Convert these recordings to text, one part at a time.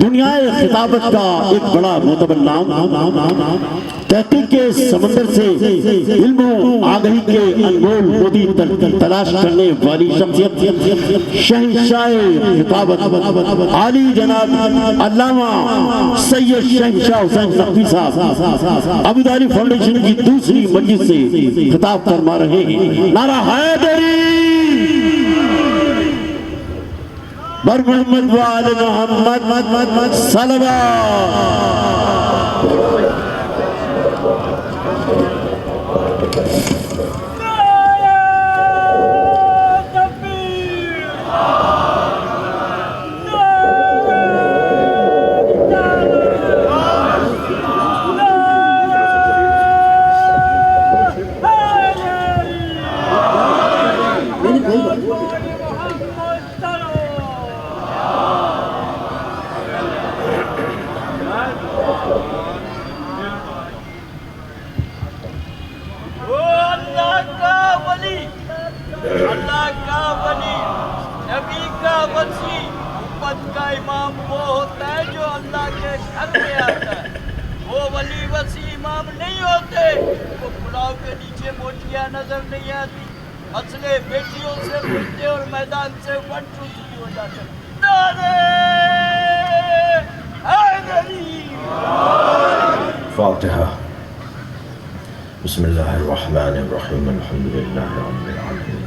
دنیا خطابت کا ایک بڑا معتبر نام، تحقیق کے سمندر سے علم و آگہی کے انمول مودی تلاش کرنے والی شخصیت شہنشاہ خطابت عالی جناب علامہ سید شہنشاہ حسین نقوی صاحب ابو طالب فاؤنڈیشن کی دوسری مجلس سے خطاب فرما رہے ہیں۔ نعرہ حیدری بر محمد وآل محمد صلوات۔ اللہ کا ولی، نبی کا وصی، امت کا امام وہ ہوتا ہے جو اللہ کے گھر میں آتا ہے۔ وہ ولی وصی امام نہیں ہوتے، وہ پلاؤ کے نیچے موٹیاں نظر نہیں آتی، مسئلے بیٹیوں سے ملتے اور میدان سے ون ٹو تھری ہو جاتے۔ نعرہ حیدری۔ فاتحہ۔ بسم اللہ الرحمن الرحیم، الحمدللہ رب العالمین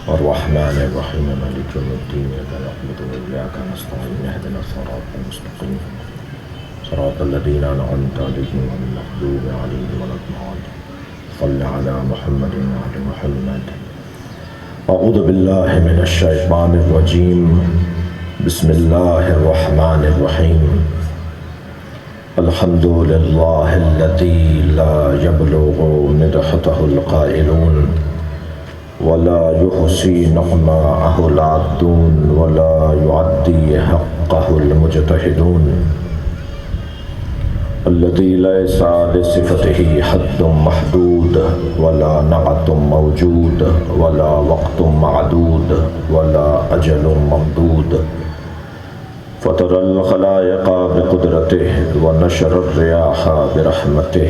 الرحمن الرحیم مالک یوم الدین، ایاک نعبد و ایاک نستعین، اہدنا الصراط المستقیم صراط الذین انعمت علیہم غیر المغضوب علیہم ولا الضالین۔ صل علی محمد وعلی محمد۔ اعوذ باللہ من الشیطان الرجیم، بسم اللہ الرحمن الرحیم۔ الحمد للہ الذی لا یبلغ مدحته القائلون ولا يحصي نعماءه العادون ولا يعدي حقه المجتهدون، الذي ليس لصفته حد محدود ولا نعت موجود ولا وقت معدود ولا أجل ممدود، فطر الخلائق بقدرته ونشر الرياح برحمته،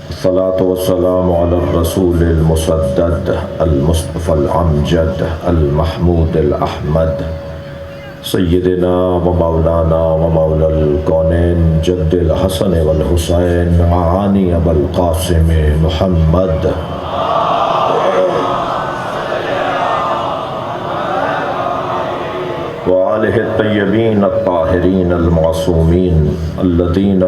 الصلاة والسلام على الرسول المسدد المصطفى الأمجد المحمود الأحمد، سيدنا ومولانا ومولى الكونين جد الحسن والحسين معاني أبا القاسم محمد، وآله الطيبين الطاهرين المعصومين الذين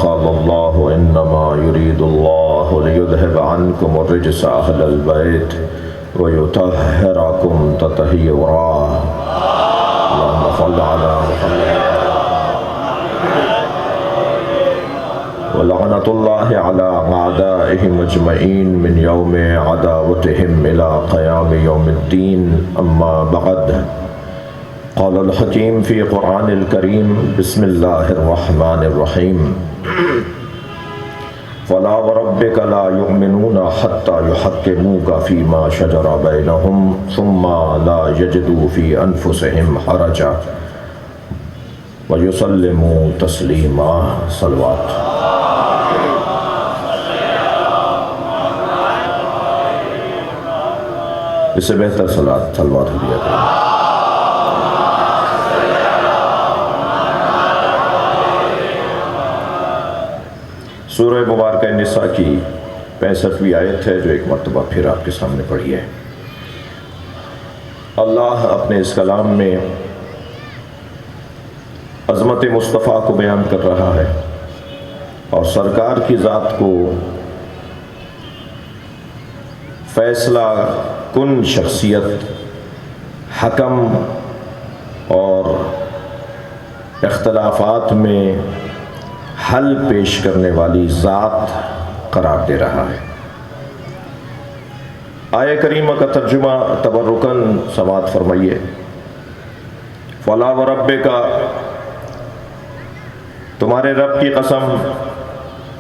قال الله إنما يريد الله ليذهب عنكم الرجس أهل البيت ويطهركم تطهيرا، اللهم صل على محمد، ولعنة الله على أعدائهم أجمعين من يوم عداوتهم إلى قيام يوم الدين، أما بعد، قال الحكيم في قرآن الكريم، بسم الله الرحمن الرحيم، فلا وربك لا يؤمنون حتى يحكموك فيما شجر بينهم ثم لا يجدوا في أنفسهم حرجا ويسلموا تسليما۔ صلوات۔ اس سے بہتر صلوات ہدیہ کریں۔ سورہ مبارکہ نساء کی 65ویں آیت ہے جو ایک مرتبہ پھر آپ کے سامنے پڑھی ہے۔ اللہ اپنے اس کلام میں عظمت مصطفیٰ کو بیان کر رہا ہے اور سرکار کی ذات کو فیصلہ کن شخصیت، حکم اور اختلافات میں حل پیش کرنے والی ذات قرار دے رہا ہے۔ آیہ کریمہ کا ترجمہ تبرکاً سماعت فرمائیے۔ فلا وربک، تمہارے رب کی قسم،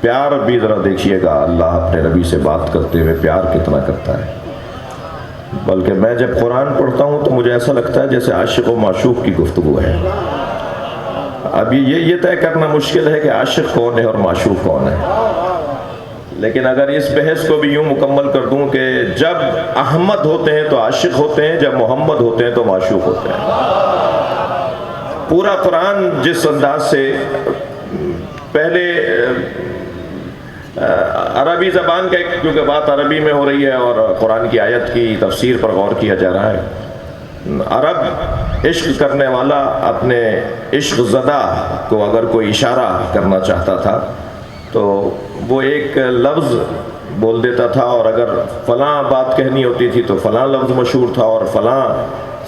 پیار بھی ذرا دیکھیے گا اللہ اپنے نبی سے بات کرتے ہوئے پیار کتنا کرتا ہے۔ بلکہ میں جب قرآن پڑھتا ہوں تو مجھے ایسا لگتا ہے جیسے عاشق و معشوق کی گفتگو ہے۔ اب یہ طے کرنا مشکل ہے کہ عاشق کون ہے اور معشوق کون ہے، لیکن اگر اس بحث کو بھی یوں مکمل کر دوں کہ جب احمد ہوتے ہیں تو عاشق ہوتے ہیں، جب محمد ہوتے ہیں تو معشوق ہوتے ہیں۔ پورا قرآن جس انداز سے پہلے عربی زبان کا، کیونکہ بات عربی میں ہو رہی ہے اور قرآن کی آیت کی تفسیر پر غور کیا جا رہا ہے، عرب عشق کرنے والا اپنے عشق زدہ کو اگر کوئی اشارہ کرنا چاہتا تھا تو وہ ایک لفظ بول دیتا تھا، اور اگر فلاں بات کہنی ہوتی تھی تو فلاں لفظ مشہور تھا، اور فلاں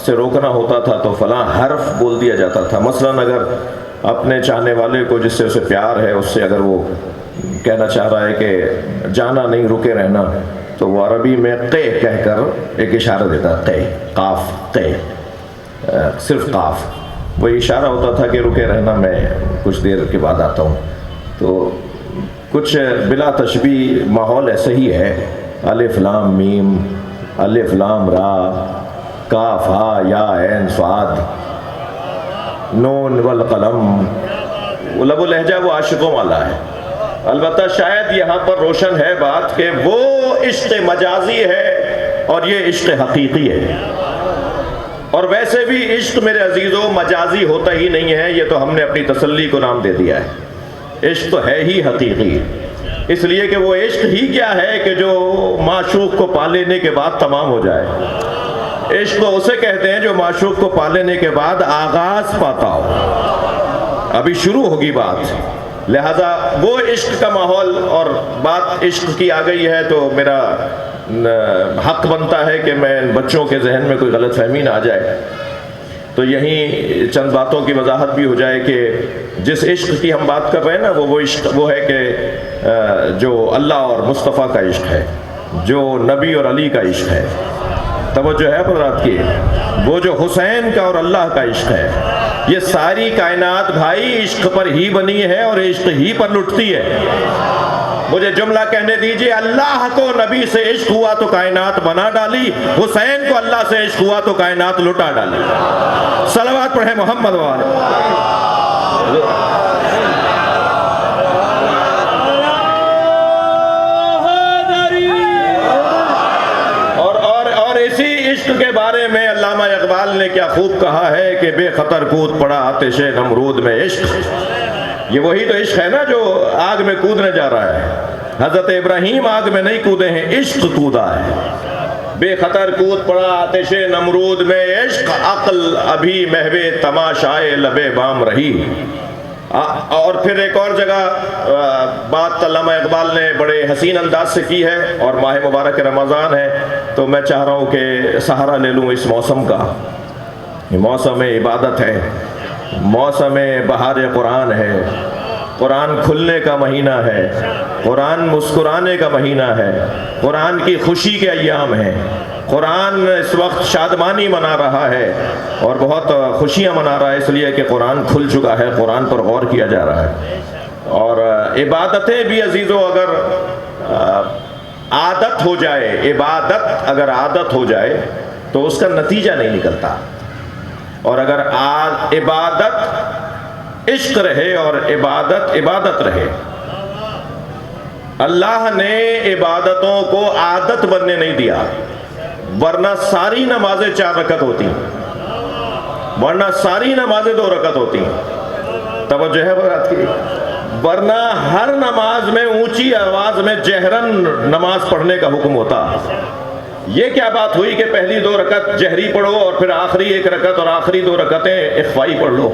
سے روکنا ہوتا تھا تو فلاں حرف بول دیا جاتا تھا۔ مثلاً اگر اپنے چاہنے والے کو جس سے اسے پیار ہے اس سے اگر وہ کہنا چاہ رہا ہے کہ جانا نہیں، رکے رہنا، تو وہ عربی میں قے کہہ کر ایک اشارہ دیتا، قے، قاف، قے، صرف قاف، وہ اشارہ ہوتا تھا کہ رکے رہنا، میں کچھ دیر کے بعد آتا ہوں۔ تو کچھ بلا تشبیہ ماحول ایسا ہی ہے، الف لام میم، الف لام را، کاف ہا یا عین صاد، نون والقلم، وہ لب و لہجہ وہ عاشقوں والا ہے۔ البتہ شاید یہاں پر روشن ہے بات کہ وہ عشق مجازی ہے اور یہ عشق حقیقی ہے، اور ویسے بھی عشق میرے عزیزوں مجازی ہوتا ہی نہیں ہے، یہ تو ہم نے اپنی تسلی کو نام دے دیا ہے۔ عشق تو ہے ہی حقیقی، اس لیے کہ وہ عشق ہی کیا ہے کہ جو معشوق کو پا لینے کے بعد تمام ہو جائے۔ عشق تو اسے کہتے ہیں جو معشوق کو پا لینے کے بعد آغاز پاتا ہو، ابھی شروع ہوگی بات۔ لہذا وہ عشق کا ماحول، اور بات عشق کی آ گئی ہے تو میرا حق بنتا ہے کہ میں بچوں کے ذہن میں کوئی غلط فہمی نہ آ جائے، تو یہیں چند باتوں کی وضاحت بھی ہو جائے کہ جس عشق کی ہم بات کر رہے ہیں نا وہ عشق وہ ہے کہ جو اللہ اور مصطفیٰ کا عشق ہے، جو نبی اور علی کا عشق ہے، توجہ ہے حضرات کی، وہ جو حسین کا اور اللہ کا عشق ہے۔ یہ ساری کائنات بھائی عشق پر ہی بنی ہے اور عشق ہی پر لٹتی ہے۔ مجھے جملہ کہنے دیجئے، اللہ کو نبی سے عشق ہوا تو کائنات بنا ڈالی، حسین کو اللہ سے عشق ہوا تو کائنات لٹا ڈالی۔ صلوات پڑھیں محمد والے۔ عشق کے بارے میں علامہ اقبال نے کیا خوب کہا ہے کہ بے خطر کود پڑا آتش نمرود میں عشق۔ یہ وہی تو عشق ہے نا جو آگ میں کودنے جا رہا ہے۔ حضرت ابراہیم آگ میں نہیں کودے ہیں، عشق کودا ہے۔ بے خطر کود پڑا آتش نمرود میں عشق، عقل ابھی محو تماشائے لبے بام رہی۔ اور پھر ایک اور جگہ بات علامہ اقبال نے بڑے حسین انداز سے کی ہے، اور ماہ مبارک رمضان ہے تو میں چاہ رہا ہوں کہ سہارا لے لوں اس موسم کا۔ یہ موسم عبادت ہے، موسم بہار قرآن ہے، قرآن کھلنے کا مہینہ ہے، قرآن مسکرانے کا مہینہ ہے، قرآن کی خوشی کے ایام ہیں۔ قرآن اس وقت شادمانی منا رہا ہے اور بہت خوشیاں منا رہا ہے، اس لیے کہ قرآن کھل چکا ہے، قرآن پر غور کیا جا رہا ہے۔ اور عبادتیں بھی عزیزو اگر عادت ہو جائے، عبادت اگر عادت ہو جائے تو اس کا نتیجہ نہیں نکلتا، اور اگر عبادت عشق رہے اور عبادت عبادت رہے۔ اللہ نے عبادتوں کو عادت بننے نہیں دیا، ورنہ ساری نمازیں 4 رکعت ہوتی ہیں، ورنہ ساری نمازیں 2 رکعت ہوتی ہیں۔ توجہ ہے بات کی، ورنہ ہر نماز میں اونچی آواز میں جہرن نماز پڑھنے کا حکم ہوتا۔ یہ کیا بات ہوئی کہ پہلی 2 رکعت جہری پڑھو اور پھر آخری 1 رکعت اور آخری 2 رکعتیں اخفائی پڑھ لو؟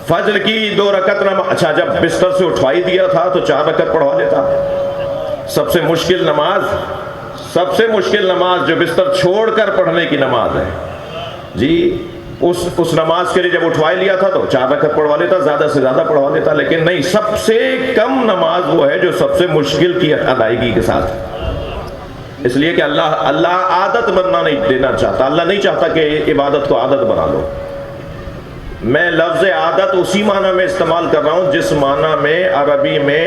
فجر کی 2 رکعت اچھا جب بستر سے اٹھوائی دیا تھا تو 4 رکعت پڑھوا لیتا۔ سب سے مشکل نماز جو بستر چھوڑ کر پڑھنے کی نماز ہے جی، اس نماز کے لیے جب اٹھوا لیا تھا تو 4 رکعت پڑھوا لیتا، زیادہ سے زیادہ پڑھوا لیتا، لیکن نہیں، سب سے کم نماز وہ ہے جو سب سے مشکل کی ادائیگی کے ساتھ، اس لیے کہ اللہ عادت بننا نہیں دینا چاہتا، اللہ نہیں چاہتا کہ عبادت کو عادت بنا لو۔ میں لفظ عادت اسی معنی میں استعمال کر رہا ہوں جس معنی میں عربی میں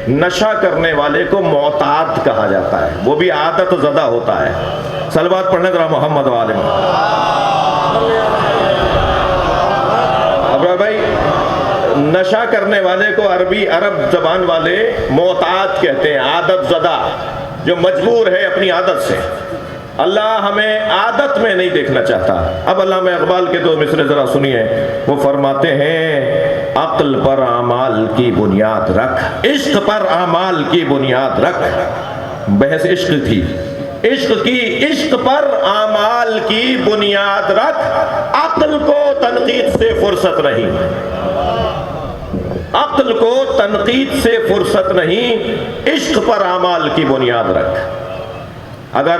نشہ کرنے والے کو معتاد کہا جاتا ہے، وہ بھی عادت زدہ ہوتا ہے۔ صلوات پڑھنے ذرا محمد والے میں۔ اب بھائی نشہ کرنے والے کو عرب زبان والے معتاد کہتے ہیں، عادت زدہ، جو مجبور ہے اپنی عادت سے۔ اللہ ہمیں عادت میں نہیں دیکھنا چاہتا۔ اب علامہ اقبال کے دو مصرے ذرا سنیے، وہ فرماتے ہیں عقل پر اعمال کی بنیاد رکھ، عشق پر اعمال کی بنیاد رکھ۔ بحث عشق تھی، عشق پر اعمال کی بنیاد رکھ، عقل کو تنقید سے فرصت نہیں، عقل کو تنقید سے فرصت نہیں، عشق پر اعمال کی بنیاد رکھ۔ اگر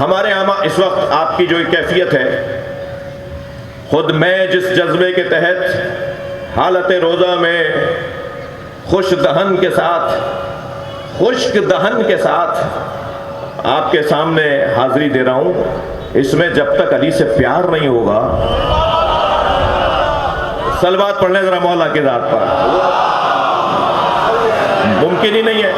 ہمارے اس وقت آپ کی جو کیفیت ہے، خود میں جس جذبے کے تحت حالت روزہ میں خشک دہن کے ساتھ آپ کے سامنے حاضری دے رہا ہوں، اس میں جب تک علی سے پیار نہیں ہوگا، صلوات پڑھ لیں ذرا مولا کی ذات پر، ممکن ہی نہیں ہے،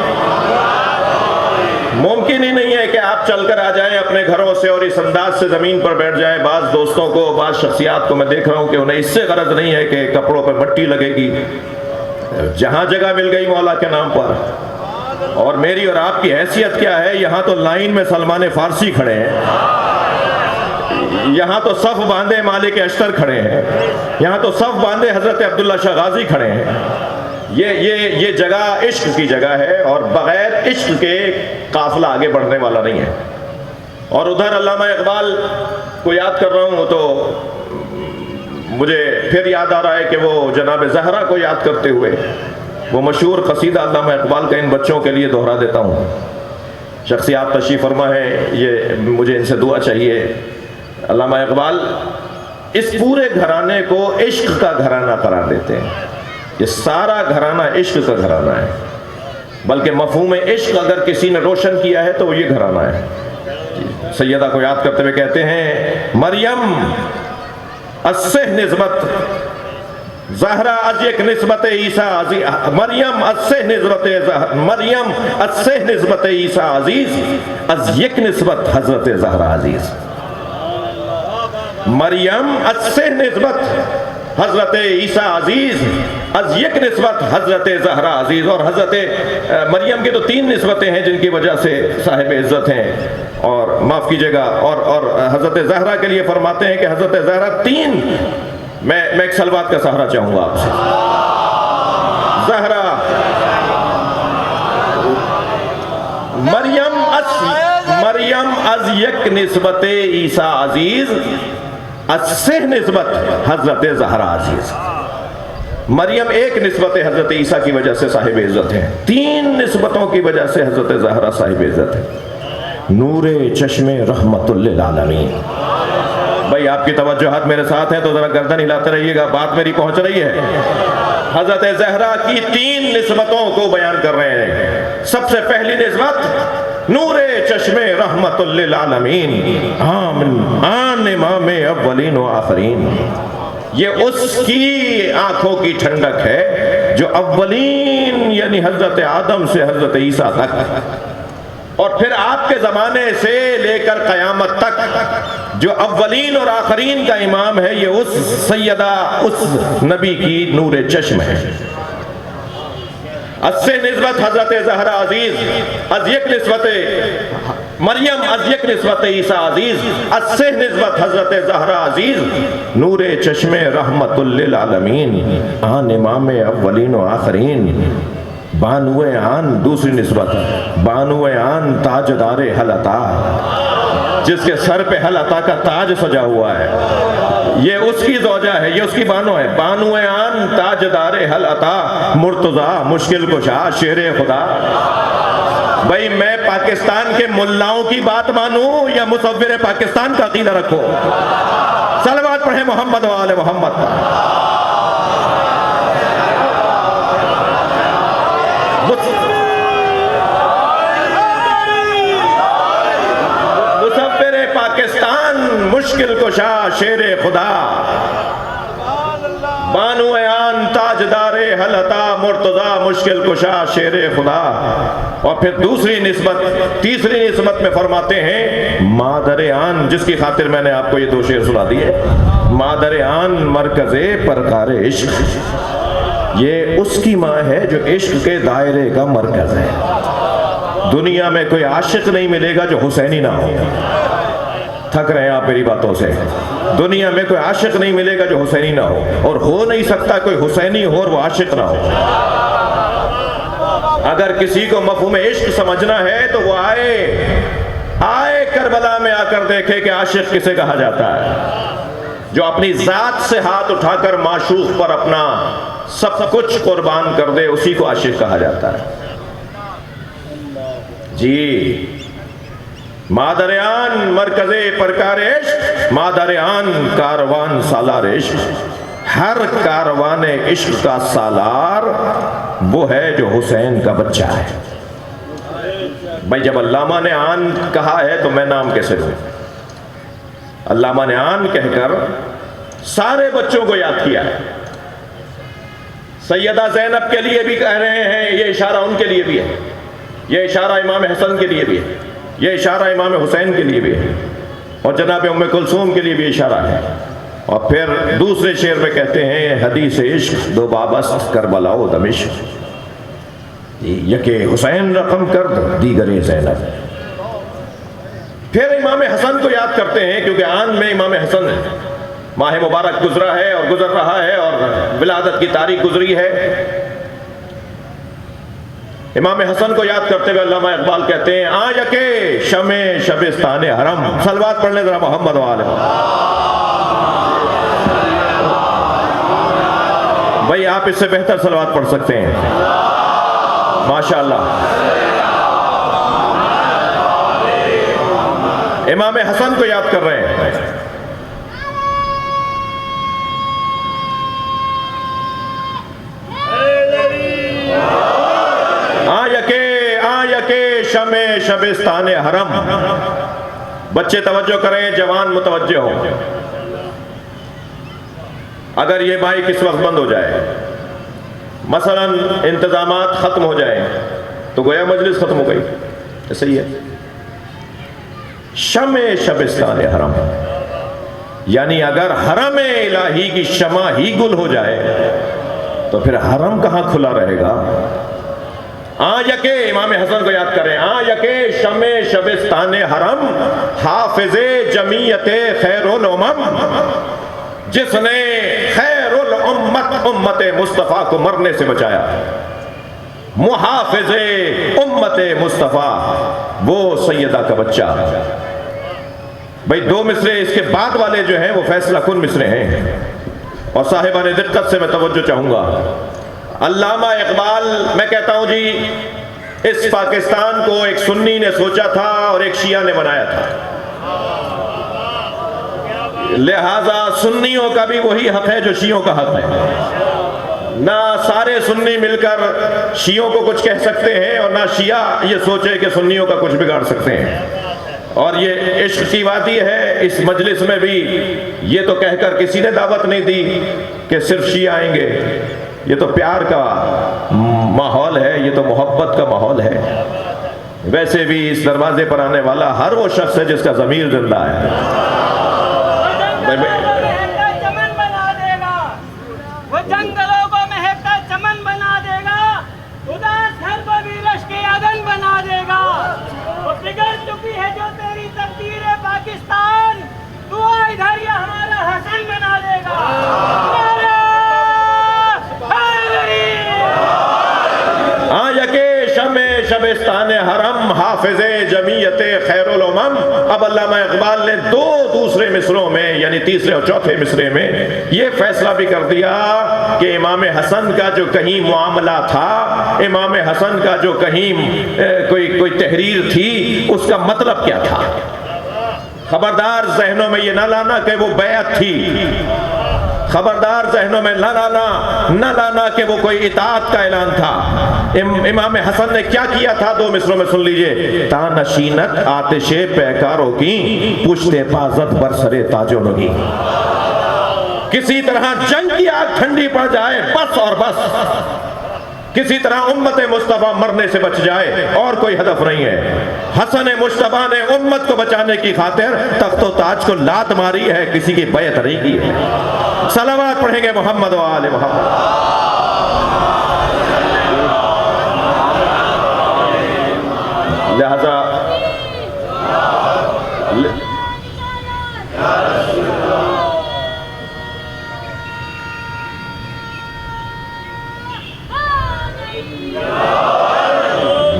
ممکن ہی نہیں ہے کہ آپ چل کر آ جائیں اپنے گھروں سے اور اس انداز سے زمین پر بیٹھ جائیں۔ بعض دوستوں کو، بعض شخصیات کو میں دیکھ رہا ہوں کہ انہیں اس سے غرض نہیں ہے کہ کپڑوں پہ مٹی لگے گی، جہاں جگہ مل گئی مولا کے نام پر۔ اور میری اور آپ کی حیثیت کیا ہے؟ یہاں تو لائن میں سلمان فارسی کھڑے ہیں، یہاں تو صف باندھے مالک اشتر کھڑے ہیں، یہاں تو صف باندھے حضرت عبداللہ شاہ غازی کھڑے ہیں۔ یہ جگہ عشق کی جگہ ہے، اور بغیر عشق کے قافلہ آگے بڑھنے والا نہیں ہے۔ اور ادھر علامہ اقبال کو یاد کر رہا ہوں تو مجھے پھر یاد آ رہا ہے کہ وہ جناب زہرا کو یاد کرتے ہوئے وہ مشہور قصیدہ علامہ اقبال کا ان بچوں کے لیے دہرا دیتا ہوں۔ شخصیات تشریف فرما ہے، یہ مجھے ان سے دعا چاہیے۔ علامہ اقبال اس پورے گھرانے کو عشق کا گھرانہ قرار دیتے ہیں، یہ سارا گھرانہ عشق کا گھرانہ ہے، بلکہ مفہوم عشق اگر کسی نے روشن کیا ہے تو وہ یہ گھرانہ ہے۔ سیدہ کو یاد کرتے ہوئے کہتے ہیں مریم از سہ نسبت زہرا از یک نسبت عیسیٰ عزیز، مریم از سہ نسبت عیسیٰ عزیز از یک نسبت حضرت زہرا عزیز۔ مریم از سہ نسبت حضرت عیسیٰ عزیز از یک نسبت حضرت زہرا عزیز۔ اور حضرت مریم کی تو 3 نسبتیں ہیں جن کی وجہ سے صاحب عزت ہیں، اور معاف کیجئے گا، اور حضرت زہرا کے لیے فرماتے ہیں کہ حضرت زہرا 3، میں ایک صلوات کا سہارا چاہوں گا آپ سے۔ زہرا مریم از یک نسبت عیسیٰ عزیز از سہ نسبت حضرت زہرا عزیز۔ مریم ایک نسبت حضرت عیسیٰ کی وجہ سے صاحب عزت ہے، 3 نسبتوں کی وجہ سے حضرت زہرا صاحب عزت ہے۔ نور چشم رحمت للعالمین۔ بھائی آپ کی توجہات میرے ساتھ ہیں تو ذرا گردن ہلاتے رہیے گا، بات میری پہنچ رہی ہے۔ حضرت زہرا کی 3 نسبتوں کو بیان کر رہے ہیں۔ سب سے پہلی نسبت نور چشم رحمت للعالمین، آن امام اولین و آخرین۔ یہ اس کی آنکھوں کی ٹھنڈک ہے جو اولین یعنی حضرت آدم سے حضرت عیسیٰ تک، اور پھر آپ کے زمانے سے لے کر قیامت تک جو اولین اور آخرین کا امام ہے، یہ اس سیدہ، اس نبی کی نور چشم ہے۔ از سے نسبت حضرت زہرا عزیز، از یک نسبت مریم، از یک نسبت عیسیٰ عزیز، از سے نسبت حضرت زہرا عزیز، نور چشم رحمت للعالمین، آن امام اولین و آخرین، بانوے آن دوسری نسبت، بانوے آن تاجدار حل عطا، جس کے سر پہ حل عطا کا تاج سجا ہوا ہے، یہ اس کی زوجہ ہے، یہ اس کی بانو ہے۔ بانوے آن تاجدار حل عطا، مرتضی مشکل کشا شیر خدا۔ بھئی میں پاکستان کے ملاؤں کی بات مانوں یا مصور پاکستان کا عقیدہ رکھو؟ صلوات پڑھیں محمد و آل محمد۔ مصور پاکستان مشکل کشا شیر خدا، بانو آن تاجدار حل عطا، مرتضی مشکل کشا شیر خدا۔ اور پھر دوسری نسبت، تیسری نسبت میں فرماتے ہیں مادر آن، جس کی خاطر میں نے آپ کو یہ 2 شعر سنا دیے، مادر آن مرکز پرکار عشق، یہ اس کی ماں ہے جو عشق کے دائرے کا مرکز ہے. دنیا میں کوئی عاشق نہیں ملے گا جو حسینی نہ ہو. تھک رہے ہیں آپ میری باتوں سے. دنیا میں کوئی عاشق نہیں ملے گا جو حسینی نہ ہو، اور ہو نہیں سکتا کوئی حسینی ہو اور وہ عاشق نہ ہو. اگر کسی کو مفہوم عشق سمجھنا ہے تو وہ آئے کربلا میں آ کر دیکھے کہ عاشق کسے کہا جاتا ہے. جو اپنی ذات سے ہاتھ اٹھا کر معشوق پر اپنا سب کچھ قربان کر دے اسی کو عاشق کہا جاتا ہے. جی مادریان مرکز پرکار عشق، مادریان کاروان سالار عشق. ہر کاروان عشق کا سالار وہ ہے جو حسین کا بچہ ہے. بھائی جب علامہ نے آن کہا ہے تو میں نام کیسے لوں؟ علامہ نے آن کہہ کر سارے بچوں کو یاد کیا ہے. سیدہ زینب کے لیے بھی کہہ رہے ہیں، یہ اشارہ ان کے لیے بھی ہے، یہ اشارہ امام حسن کے لیے بھی ہے، یہ اشارہ امام حسین کے لیے بھی ہے، اور جناب ام کلثوم کے لیے بھی اشارہ ہے. اور پھر دوسرے شعر میں کہتے ہیں حدیث عشق دو بابست کربلا و دمشق، یکے حسین رقم کرد دیگر زینب. پھر امام حسن کو یاد کرتے ہیں کیونکہ آن میں امام حسن ہے. ماہ مبارک گزرا ہے اور گزر رہا ہے اور ولادت کی تاریخ گزری ہے. امام حسن کو یاد کرتے ہوئے علامہ اقبال کہتے ہیں آ یکے شمع شبستان حرم. صلوات پڑھ لیں ذرا محمد و آل محمد. بھائی آپ اس سے بہتر صلوات پڑھ سکتے ہیں ماشاءاللہ. امام حسن کو یاد کر رہے ہیں. آ یکے شمع شبستان حرم. بچے توجہ کریں، جوان متوجہ ہوں. اگر یہ مائک اس وقت بند ہو جائے، مثلا انتظامات ختم ہو جائیں، تو گویا مجلس ختم ہو گئی. ایسا ہی ہے. شمع شبستان حرم یعنی اگر حرم الہی کی شمع ہی گل ہو جائے تو پھر حرم کہاں کھلا رہے گا. آ یکے امام حسن کو یاد کریں. آ یکے شمع شبستان حرم حافظ جمیعت خیر الامم، جس نے خیر الامت امت مصطفیٰ کو مرنے سے بچایا. محافظ امت مصطفیٰ وہ سیدہ کا بچہ. بھئی دو مصرے اس کے بعد والے جو ہیں وہ فیصلہ کن مصرے ہیں، اور صاحبان دقت سے میں توجہ چاہوں گا. علامہ اقبال، میں کہتا ہوں جی اس پاکستان کو ایک سنی نے سوچا تھا اور ایک شیعہ نے بنایا تھا، لہذا سنیوں کا بھی وہی حق ہے جو شیعوں کا حق ہے. نہ سارے سنی مل کر شیعوں کو کچھ کہہ سکتے ہیں اور نہ شیعہ یہ سوچے کہ سنیوں کا کچھ بگاڑ سکتے ہیں. اور یہ عشق کی وادی ہے. اس مجلس میں بھی یہ تو کہہ کر کسی نے دعوت نہیں دی کہ صرف شیعہ آئیں گے. یہ تو پیار کا ماحول ہے، یہ تو محبت کا ماحول ہے. ویسے بھی اس دروازے پر آنے والا ہر وہ شخص ہے جس کا ضمیر زندہ ہے. چمن بنا دے گا، وہ جنگلوں کو مہکتا چمن بنا دے گا، اداس گھر کو بھی رشک عدن بنا دے گا. وہ بگڑ چکی ہے جو تیری تقدیر ہے پاکستان، تو ادھر یہ ہمارا حسن بنا دے گا. آ یکے شمع شبستان حرم حافظ جمیعت خیر الامم. اب علامہ اقبال نے دو دوسرے مصروں میں یعنی تیسرے اور چوتھے مصرے میں یہ فیصلہ بھی کر دیا کہ امام حسن کا جو کہیں معاملہ تھا، امام حسن کا جو کہیں کوئی تحریر تھی، اس کا مطلب کیا تھا. خبردار ذہنوں میں یہ نہ لانا کہ وہ بیعت تھی. خبردار ذہنوں میں نہ لانا کہ وہ کوئی اطاعت کا اعلان تھا. امام حسن نے کیا کیا تھا دو مصروں میں سن لیجئے. تا نشینت آتش پیکاروں کی پشتے پازت برسرے تاجوں نگی. کسی طرح جنگ کی آگ ٹھنڈی پڑ جائے بس اور بس، کسی طرح امت مصطفیٰ مرنے سے بچ جائے، اور کوئی ہدف نہیں ہے. حسن مصطفیٰ نے امت کو بچانے کی خاطر تخت و تاج کو لات ماری ہے، کسی کی بیعت نہیں کی ہے. صلوات پڑھیں گے محمد و آل محمد.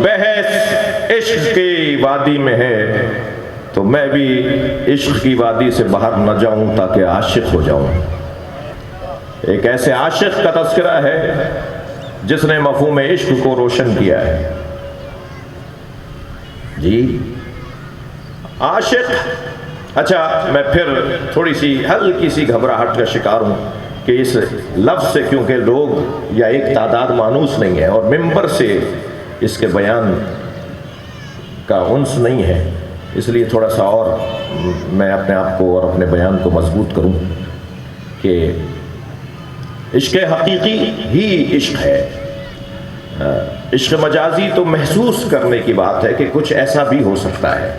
بحث عشق کی وادی میں ہے تو میں بھی عشق کی وادی سے باہر نہ جاؤں تاکہ عاشق ہو جاؤں۔ ایک ایسے عاشق کا تذکرہ ہے جس نے مفہوم عشق کو روشن کیا ہے۔ جی عاشق، اچھا میں پھر تھوڑی سی ہلکی سی گھبراہٹ کا شکار ہوں کہ اس لفظ سے کیونکہ لوگ یا ایک تعداد مانوس نہیں ہے اور ممبر سے اس کے بیان کا انس نہیں ہے، اس لیے تھوڑا سا اور میں اپنے آپ کو اور اپنے بیان کو مضبوط کروں کہ عشق حقیقی ہی عشق ہے۔ عشق مجازی تو محسوس کرنے کی بات ہے کہ کچھ ایسا بھی ہو سکتا ہے۔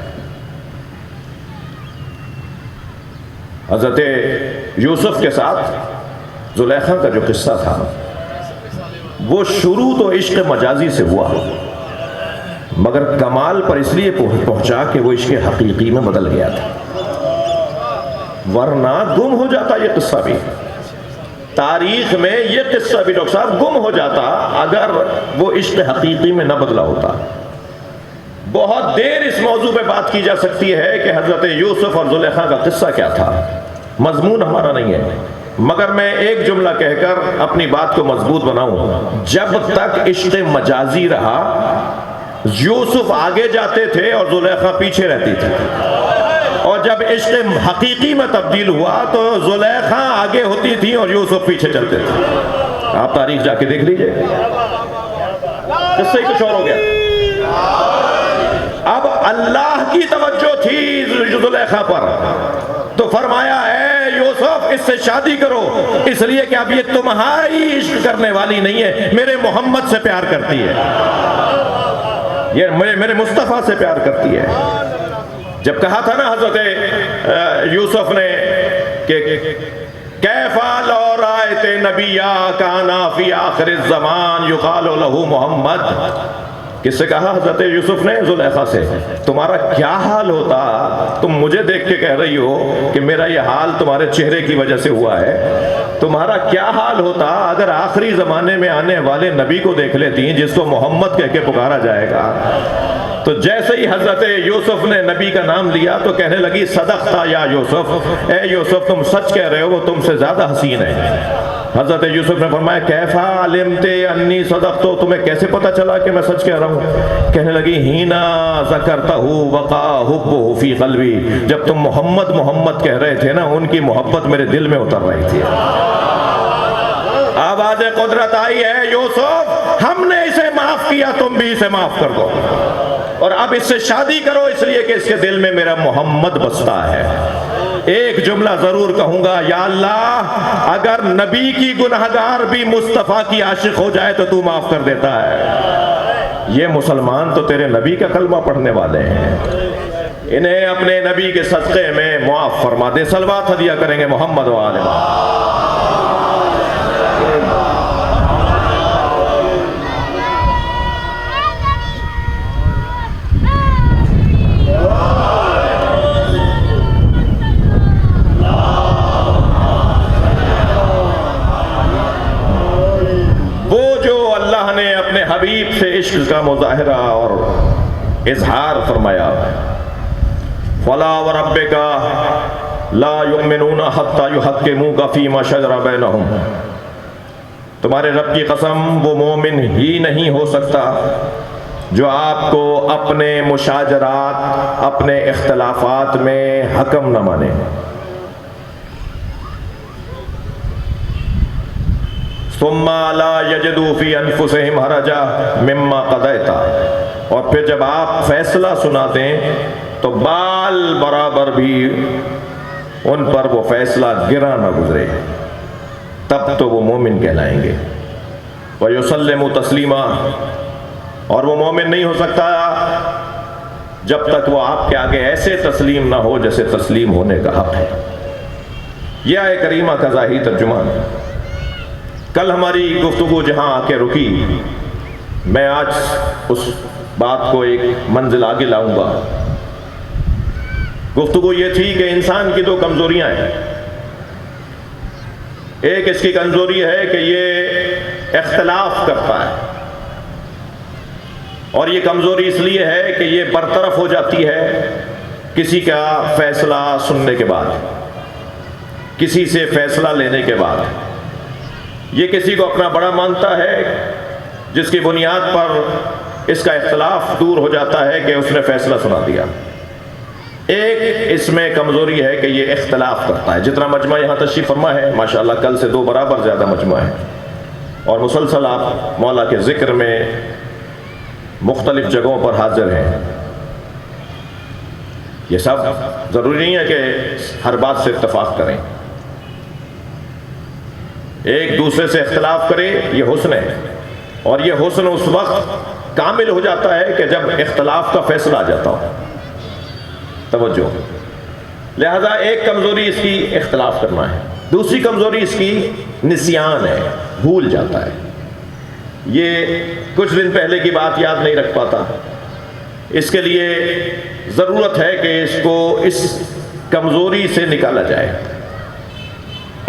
حضرت یوسف کے ساتھ زلیخا کا جو قصہ تھا وہ شروع تو عشق مجازی سے ہوا، مگر کمال پر اس لیے پہنچا کہ وہ عشق حقیقی میں بدل گیا تھا، ورنہ گم ہو جاتا یہ قصہ بھی، تاریخ میں یہ قصہ بھی ڈاکٹر صاحب گم ہو جاتا اگر وہ عشق حقیقی میں نہ بدلا ہوتا۔ بہت دیر اس موضوع پہ بات کی جا سکتی ہے کہ حضرت یوسف اور زلیخا کا قصہ کیا تھا، مضمون ہمارا نہیں ہے، مگر میں ایک جملہ کہہ کر اپنی بات کو مضبوط بناؤں۔ جب تک عشق مجازی رہا یوسف آگے جاتے تھے اور زلیخا پیچھے رہتی تھی، اور جب عشق حقیقی میں تبدیل ہوا تو زلیخا آگے ہوتی تھی اور یوسف پیچھے چلتے تھے۔ آپ تاریخ جا کے دیکھ لیجئے، قصہ ہی کچھ اور ہو گیا۔ اب اللہ کی توجہ تھی زلیخا پر تو فرمایا اے یوسف اس سے شادی کرو، اس لیے کہ اب یہ تمہاری عشق کرنے والی نہیں ہے، میرے محمد سے پیار کرتی ہے، یہ میرے مصطفیٰ سے پیار کرتی ہے۔ جب کہا تھا نا حضرت یوسف نے کہ کیفا لو رأیت نبیا کانا فی آخر الزمان یقال لہ محمد، کس سے کہا؟ حضرت یوسف نے زلیخا سے، تمہارا کیا حال ہوتا، تم مجھے دیکھ کے کہہ رہی ہو کہ میرا یہ حال تمہارے چہرے کی وجہ سے ہوا ہے، تمہارا کیا حال ہوتا اگر آخری زمانے میں آنے والے نبی کو دیکھ لیتی جس کو محمد کہہ کے پکارا جائے گا۔ تو جیسے ہی حضرت یوسف نے نبی کا نام لیا تو کہنے لگی صدقتا یا یوسف، اے یوسف تم سچ کہہ رہے ہو، وہ تم سے زیادہ حسین ہے۔ حضرت یوسف نے فرمایا کیفا علمت انی صدقت، تمہیں کیسے پتا چلا کہ میں سچ کہہ رہا ہوں؟ کہنے لگی ہینا ذکرتہ وقع حبہ فی قلبی، جب تم محمد محمد کہہ رہے تھے نا ان کی محبت میرے دل میں اتر رہی تھی۔ آواز قدرت آئی ہے یوسف ہم نے اسے معاف کیا، تم بھی اسے معاف کر دو اور اب اس سے شادی کرو، اس لیے کہ اس کے دل میں میرا محمد بستا ہے۔ ایک جملہ ضرور کہوں گا، یا اللہ اگر نبی کی گناہگار بھی مصطفیٰ کی عاشق ہو جائے تو تو معاف کر دیتا ہے۔ یہ مسلمان تو تیرے نبی کا کلمہ پڑھنے والے ہیں، انہیں اپنے نبی کے صدقے میں معاف فرما دے۔ صلوات ہدیہ کریں گے محمد و آل محمد۔ حبیب سے عشق کا مظاہرہ اور اظہار فرمایا، فلا وربک لا یؤمنون حتی یحکموک فیما شجر بینہم، تمہارے رب کی قسم وہ مومن ہی نہیں ہو سکتا جو آپ کو اپنے مشاجرات اپنے اختلافات میں حکم نہ مانے۔ ثم لا یجدوا فی انفسہم حرجا مما قضیت، اور پھر جب آپ فیصلہ سنا دیں تو بال برابر بھی ان پر وہ فیصلہ گرا نہ گزرے، تب تو وہ مومن کہلائیں گے۔ وَيُسَلِّمُ تَسْلِيمًا، اور وہ مومن نہیں ہو سکتا جب تک وہ آپ کے آگے ایسے تسلیم نہ ہو جیسے تسلیم ہونے کا حق ہے۔ یہ آیہ کریمہ کا ظاہری ترجمہ ہے۔ کل ہماری گفتگو جہاں آ کے رکی، میں آج اس بات کو ایک منزل آگے لاؤں گا۔ گفتگو یہ تھی کہ انسان کی دو کمزوریاں ہیں، ایک اس کی کمزوری ہے کہ یہ اختلاف کرتا ہے، اور یہ کمزوری اس لیے ہے کہ یہ برطرف ہو جاتی ہے کسی کا فیصلہ سننے کے بعد، کسی سے فیصلہ لینے کے بعد۔ یہ کسی کو اپنا بڑا مانتا ہے جس کی بنیاد پر اس کا اختلاف دور ہو جاتا ہے کہ اس نے فیصلہ سنا دیا۔ ایک اس میں کمزوری ہے کہ یہ اختلاف کرتا ہے۔ جتنا مجمع یہاں تشریف فرما ہے ماشاءاللہ کل سے 2 برابر زیادہ مجمع ہے، اور مسلسل آپ مولا کے ذکر میں مختلف جگہوں پر حاضر ہیں۔ یہ سب ضروری نہیں ہے کہ ہر بات سے اتفاق کریں، ایک دوسرے سے اختلاف کرے، یہ حسن ہے، اور یہ حسن اس وقت کامل ہو جاتا ہے کہ جب اختلاف کا فیصلہ آ جاتا ہو۔ توجہ، لہذا ایک کمزوری اس کی اختلاف کرنا ہے، دوسری کمزوری اس کی نسیان ہے، بھول جاتا ہے، یہ کچھ دن پہلے کی بات یاد نہیں رکھ پاتا۔ اس کے لیے ضرورت ہے کہ اس کو اس کمزوری سے نکالا جائے۔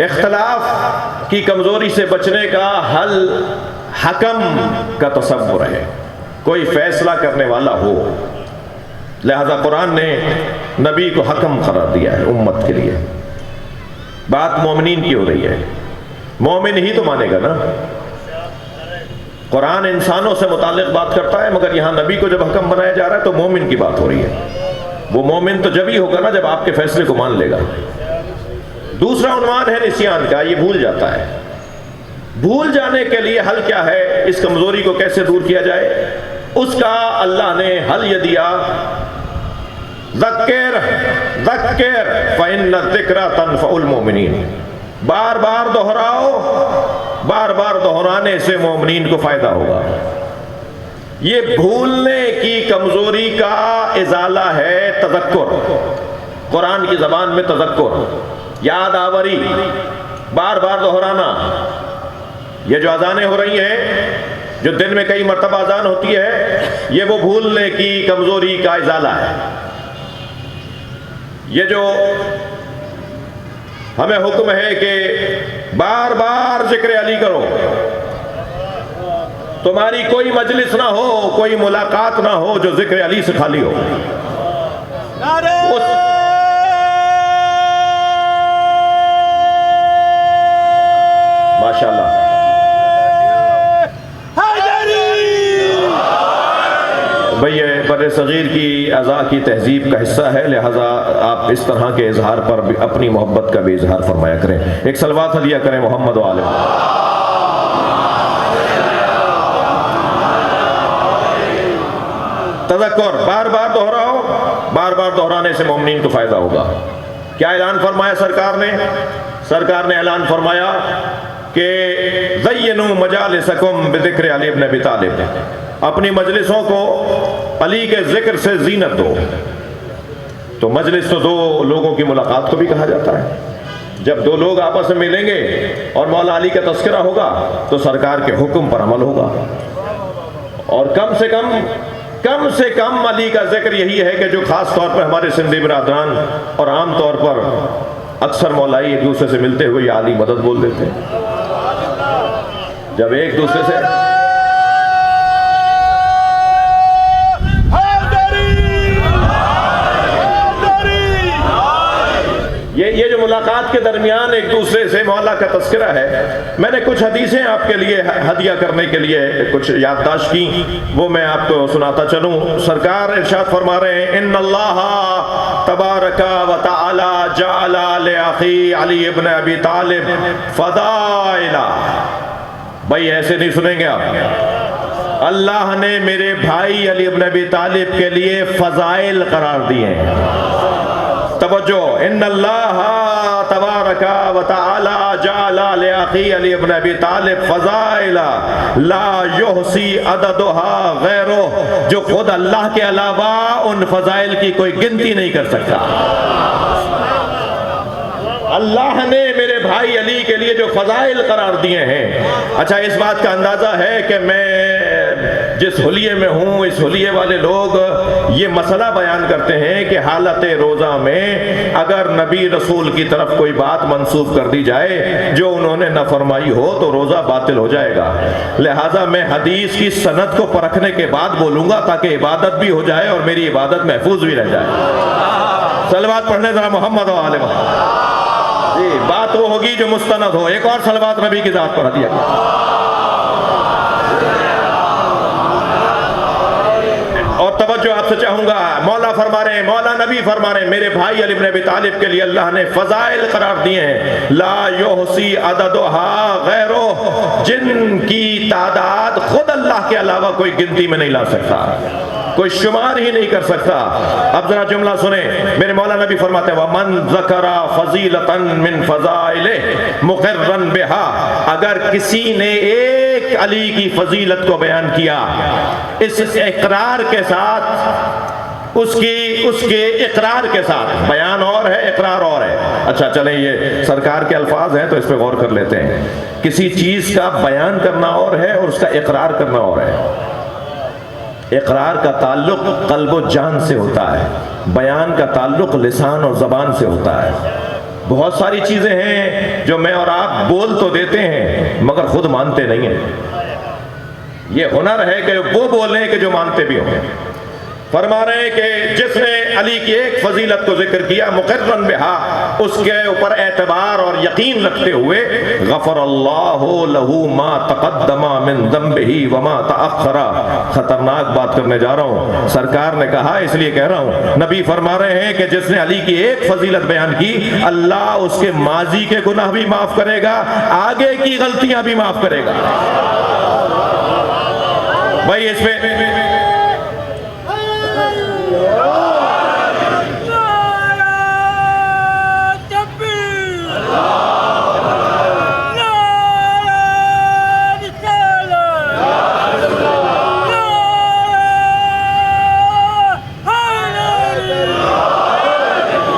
اختلاف کی کمزوری سے بچنے کا حل حکم کا تصور ہے، کوئی فیصلہ کرنے والا ہو۔ لہذا قرآن نے نبی کو حکم قرار دیا ہے امت کے لیے۔ بات مومنین کی ہو رہی ہے، مومن ہی تو مانے گا نا۔ قرآن انسانوں سے متعلق بات کرتا ہے، مگر یہاں نبی کو جب حکم بنایا جا رہا ہے تو مومن کی بات ہو رہی ہے۔ وہ مومن تو جب ہی ہوگا نا جب آپ کے فیصلے کو مان لے گا۔ دوسرا عنوان ہے نسیان کا، یہ بھول جاتا ہے۔ بھول جانے کے لیے حل کیا ہے، اس کمزوری کو کیسے دور کیا جائے، اس کا اللہ نے حل یہ دیا، ذکر ذکر فإن الذکر تنفع المؤمنین۔ بار بار دہراؤ، بار بار دہرانے سے مومنین کو فائدہ ہوگا۔ یہ بھولنے کی کمزوری کا ازالہ ہے تذکر، قرآن کی زبان میں تذکر، یاد آوری، بار بار دہرانا۔ یہ جو اذانیں ہو رہی ہیں، جو دن میں کئی مرتبہ اذان ہوتی ہے، یہ وہ بھولنے کی کمزوری کا ازالہ ہے۔ یہ جو ہمیں حکم ہے کہ بار بار ذکر علی کرو، تمہاری کوئی مجلس نہ ہو، کوئی ملاقات نہ ہو جو ذکر علی سے خالی ہو۔ ماشاءاللہ بھئی یہ بر صغیر کی اعضاء کی تہذیب کا حصہ ہے، لہذا آپ اس طرح کے اظہار پر بھی اپنی محبت کا بھی اظہار فرمایا کریں۔ ایک صلوات ہدیہ کریں محمد و آل محمد۔ تذکر، بار بار دہراؤ، بار بار دہرانے سے مومنین کو فائدہ ہوگا۔ کیا اعلان فرمایا سرکار نے؟ سرکار نے اعلان فرمایا کہ زینوا مجالسکم بذکر علی ابن ابی طالب، اپنی مجلسوں کو علی کے ذکر سے زینت دو۔ تو مجلس تو 2 لوگوں کی ملاقات کو بھی کہا جاتا ہے۔ جب 2 لوگ آپس میں ملیں گے اور مولا علی کا تذکرہ ہوگا تو سرکار کے حکم پر عمل ہوگا، اور کم سے کم علی کا ذکر یہی ہے کہ جو خاص طور پر ہمارے سندھی برادران اور عام طور پر اکثر مولائی ایک دوسرے سے ملتے ہوئے یا علی مدد بول دیتے ہیں۔ جب ایک دوسرے سے یہ جو ملاقات کے درمیان ایک دوسرے سے مولا کا تذکرہ ہے، میں نے کچھ حدیثیں آپ کے لیے ہدیہ کرنے کے لیے کچھ یادداشت کی، وہ میں آپ کو سناتا چلوں۔ سرکار ارشاد فرما رہے ہیں، ان اللہ تبارک و تعالی جعل لأخی علی ابن ابی طالب فضائل۔ بھائی ایسے نہیں سنیں گے آپ، اللہ نے میرے بھائی علی ابن ابی طالب کے لیے فضائل قرار دیے ہیں۔ توجہ، ان اللہ تبارک و تعالی جعل لأخی علی ابن ابی طالب فضائل لا یحصی عددها غیرہ، جو خود اللہ کے علاوہ ان فضائل کی کوئی گنتی نہیں کر سکتا۔ اللہ نے میرے بھائی علی کے لیے جو فضائل قرار دیے ہیں، اچھا اس بات کا اندازہ ہے کہ میں جس حلیے میں ہوں اس حلیے والے لوگ یہ مسئلہ بیان کرتے ہیں کہ حالت روزہ میں اگر نبی رسول کی طرف کوئی بات منسوب کر دی جائے جو انہوں نے نہ فرمائی ہو تو روزہ باطل ہو جائے گا. لہٰذا میں حدیث کی سند کو پرکھنے کے بعد بولوں گا تاکہ عبادت بھی ہو جائے اور میری عبادت محفوظ بھی رہ جائے. صلوات پڑھنے ذرا محمد و آل محمد. جی بات وہ ہوگی جو مستند ہو. ایک اور صلوات نبی کی ذات پر ہدیہ. اور توجہ آپ سے چاہوں گا, مولا فرما رہے ہیں, مولا نبی فرما رہے ہیں, میرے بھائی علی بن ابی طالب کے لیے اللہ نے فضائل قرار دیے ہیں. لا یحصی عددھا غیرہ, جن کی تعداد خود اللہ کے علاوہ کوئی گنتی میں نہیں لا سکتا, کوئی شمار ہی نہیں کر سکتا. اب ذرا جملہ سنیں, میرے مولا نبی فرماتے ہیں وَمَنْ ذَكَرَ فَضِيلَةً مِّن فَضَائِلِهِ مُقِرًّا بِهَا, اگر کسی نے ایک علی کی فضیلت کو بیان کیا اس اقرار کے ساتھ, اس کے اقرار کے ساتھ, بیان اور ہے اقرار اور ہے. اچھا چلیں یہ سرکار کے الفاظ ہیں تو اس پہ غور کر لیتے ہیں. کسی چیز کا بیان کرنا اور ہے اور اس کا اقرار کرنا اور ہے. اقرار کا تعلق قلب و جان سے ہوتا ہے, بیان کا تعلق لسان اور زبان سے ہوتا ہے. بہت ساری چیزیں ہیں جو میں اور آپ بول تو دیتے ہیں مگر خود مانتے نہیں ہیں. یہ ہنر ہے کہ وہ بولیں کہ جو مانتے بھی ہوں. فرما رہے ہیں کہ جس نے علی کی ایک فضیلت کو ذکر کیا مقرن بہا, اس کے اوپر اعتبار اور یقین رکھتے ہوئے, غفر اللہ لہ ما تقدم من ذنبہ وما تأخر. خطرناک بات کرنے جا رہا ہوں, سرکار نے کہا اس لیے کہہ رہا ہوں. نبی فرما رہے ہیں کہ جس نے علی کی ایک فضیلت بیان کی اللہ اس کے ماضی کے گناہ بھی معاف کرے گا, آگے کی غلطیاں بھی معاف کرے گا. بھائی اس پہ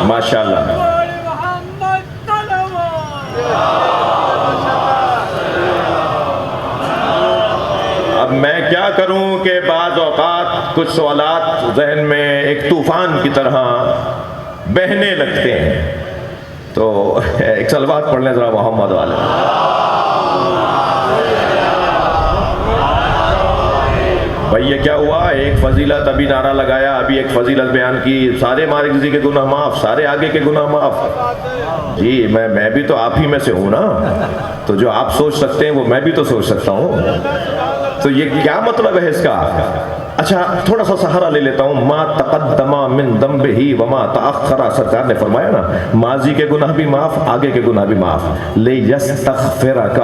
ماشاءاللہ. اب میں کیا کروں کہ بعض اوقات کچھ سوالات ذہن میں ایک طوفان کی طرح بہنے لگتے ہیں, تو ایک صلوات پڑھ لیں ذرا محمد والے. بھائی یہ کیا ہوا, ایک فضیلت ابھی نعرہ لگایا, ابھی ایک فضیلت بیان کی, سارے ماضی کے گناہ معاف, سارے آگے کے گناہ معاف. جی میں بھی تو آپ ہی میں سے ہوں نا, تو جو آپ سوچ سکتے ہیں وہ میں بھی تو سوچ سکتا ہوں. تو یہ کیا مطلب ہے اس کا؟ اچھا تھوڑا سا سہارا لے لیتا ہوں. ما تقدم من ذنبہ وما تأخر, سرکار نے فرمایا نا ماضی کے گناہ بھی معاف, آگے کے گناہ بھی معاف. لیستغفرک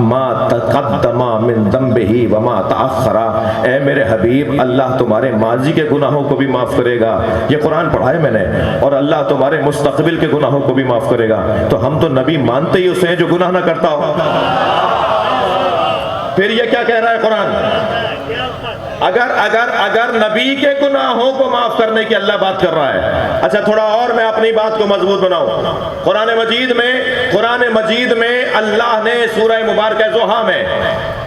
ما تقدم من ذنبہ وما تأخر, اے میرے حبیب اللہ تمہارے ماضی کے گناہوں کو بھی معاف کرے گا. یہ قرآن پڑھا ہے میں نے, اور اللہ تمہارے مستقبل کے گناہوں کو بھی معاف کرے گا. تو ہم تو نبی مانتے ہی اسے ہیں جو گناہ نہ کرتا ہو. پھر یہ کیا کہہ رہا ہے قرآن؟ اگر نبی کے گناہوں کو معاف کرنے کی اللہ بات کر رہا ہے. اچھا تھوڑا اور میں اپنی بات کو مضبوط بناؤں. قرآن مجید میں اللہ نے سورہ مبارکہ زحا میں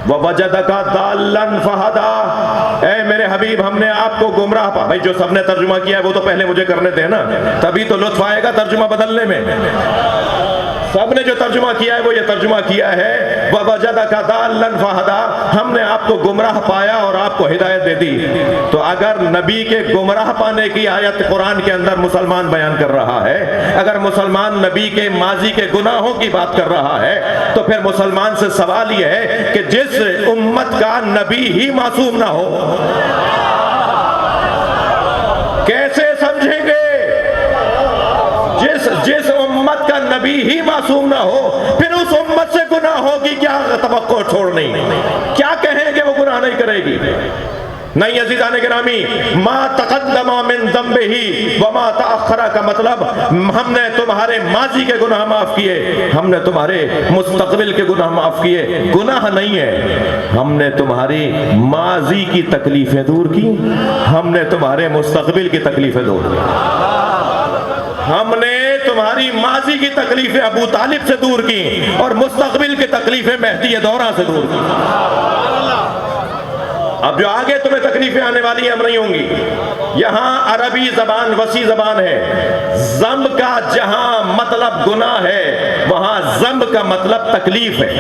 وَوَجَدَكَ ضَالًّا فَهَدَىٰ, اے میرے حبیب ہم نے آپ کو گمراہ پا. بھائی جو سب نے ترجمہ کیا ہے وہ تو پہلے مجھے کرنے دیں نا, تبھی تو لطف آئے گا ترجمہ بدلنے میں. سب نے جو ترجمہ کیا ہے وہ یہ ترجمہ کیا ہے وَوَجَدَكَ ضَالًّا فَهَدَىٰ, ہم نے آپ کو گمراہ پایا اور آپ کو ہدایت دے دی. تو اگر نبی کے گمراہ پانے کی آیت قرآن کے اندر مسلمان بیان کر رہا ہے, اگر مسلمان نبی کے ماضی کے گناہوں کی بات کر رہا ہے, تو پھر مسلمان سے سوال یہ ہے کہ جس امت کا نبی ہی معصوم نہ ہو کیسے سمجھیں گے؟ جس امت کا نبی ہی معصوم نہ ہو پھر اس امت سے گناہوں کی کیا توقع چھوڑنی, کیا کہیں کہ وہ گناہ نہیں کرے گی؟ نہیں عزیزان گرامی, ما تقدم من ذنبہ وما تأخر کا مطلب ہم نے تمہارے ماضی کے گناہ معاف کیے, ہم نے تمہارے مستقبل کے گناہ معاف کیے. گناہ نہیں ہے, ہم نے تمہاری ماضی کی تکلیفیں دور کی, ہم نے تمہارے مستقبل کی تکلیفیں دور کی. ہم نے تمہاری ماضی کی تکلیفیں ابو طالب سے دور کی اور مستقبل کی تکلیفیں مہدی دورہ سے دور کی. اب جو آگے تمہیں تکلیفیں آنے والی ہیں اب نہیں ہوں گی. یہاں عربی زبان وسیع زبان ہے. ذنب کا جہاں مطلب گناہ ہے وہاں ذنب کا مطلب تکلیف ہے.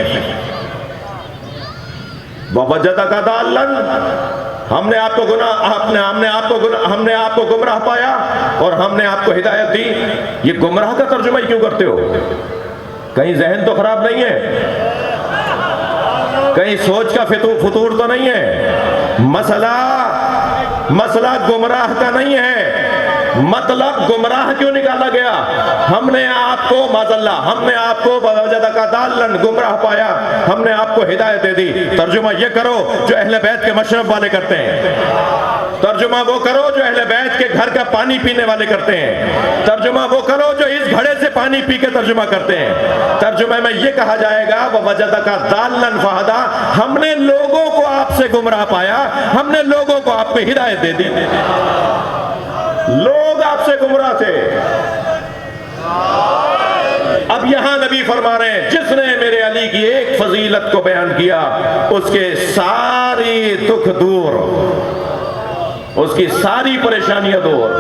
وَوَجَدَكَ ضَالًّا، ہم نے آپ کو ہم نے آپ کو گمراہ پایا اور ہم نے آپ کو ہدایت دی. یہ گمراہ کا ترجمہ ہی کیوں کرتے ہو؟ کہیں ذہن تو خراب نہیں ہے؟ کہیں سوچ کا فطور تو نہیں ہے؟ مسئلہ گمراہ کا نہیں ہے. مطلب گمراہ کیوں نکالا گیا؟ ہم نے آپ کو معذاللہ ہم نے آپ کو وَوَجَدَكَ ضَالًّا گمراہ پایا، ہم نے آپ کو ہدایت دے دی. ترجمہ یہ کرو جو اہل بیت کے مشرب والے کرتے ہیں. ترجمہ وہ کرو جو اہل بیت کے گھر کا پانی پینے والے کرتے ہیں. ترجمہ وہ کرو جو اس گھڑے سے پانی پی کے ترجمہ کرتے ہیں. ترجمہ میں یہ کہا جائے گا وَوَجَدَكَ ضَالًّا فَهَدَىٰ، ہم نے لوگوں کو آپ سے گمراہ پایا، ہم نے لوگوں کو آپ کو ہدایت دے دی. لوگ آپ سے گمراہ تھے. اب یہاں نبی فرما رہے ہیں جس نے میرے علی کی ایک فضیلت کو بیان کیا اس کے ساری دکھ دور، اس کی ساری پریشانیاں دور،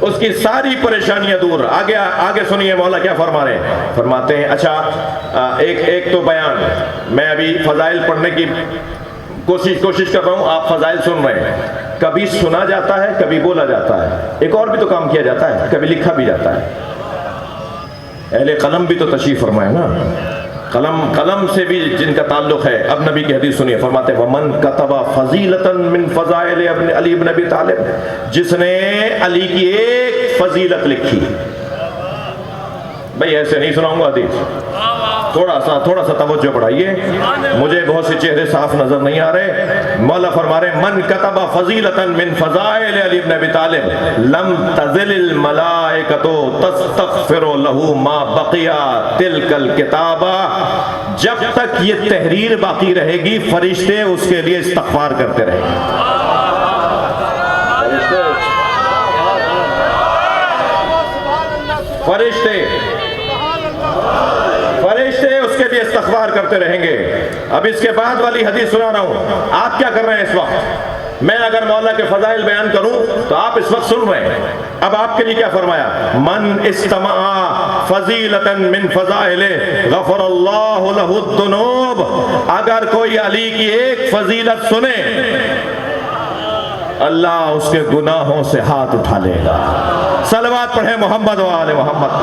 اس کی ساری پریشانیاں دور. آگے سنیے مولا کیا فرما رہے ہیں. فرماتے ہیں اچھا ایک تو بیان، میں ابھی فضائل پڑھنے کی کوشش کر رہا ہوں، آپ فضائل سن رہے ہیں. کبھی سنا جاتا ہے، کبھی بولا جاتا ہے، ایک اور بھی تو کام کیا جاتا ہے، کبھی لکھا بھی جاتا ہے. اہل قلم بھی تو تشریف فرمائے نا، قلم سے بھی جن کا تعلق ہے. اب نبی کی حدیث سنیے. فرماتے ہیں وَمَنْ كَتَبَ فَضِيلَةً مِّن فَضَائِلِ عَلِي بْنِ أَبِي طالب، جس نے علی کی ایک فضیلت لکھی. بھئی ایسے نہیں سناؤں گا حدیث، تھوڑا سا توجہ بڑھائیے، مجھے بہت سے چہرے صاف نظر نہیں آ رہے. مولا فرما رہے من کتب فضیلۃ من فضائل علی بن ابی طالب لم تزل الملائکۃ تستغفر له ما بقی تلک الکتابہ، جب تک یہ تحریر باقی رہے گی فرشتے اس کے لیے استغفار کرتے رہیں گے. فرشتے اس کے لیے استغفار کرتے رہیں گے. اب اس کے بعد والی حدیث سنا رہا ہوں. آپ کیا کر رہے ہیں اس وقت؟ میں اگر مولا کے فضائل بیان کروں تو آپ اس وقت سن رہے ہیں. اب آپ کے لیے کیا فرمایا؟ من استمع فضیلۃ من فضائل غفر اللہ له الذنوب، اگر کوئی علی کی ایک فضیلت سنے اللہ اس کے گناہوں سے ہاتھ اٹھا لے گا. صلوات پڑھیں محمد و آل محمد.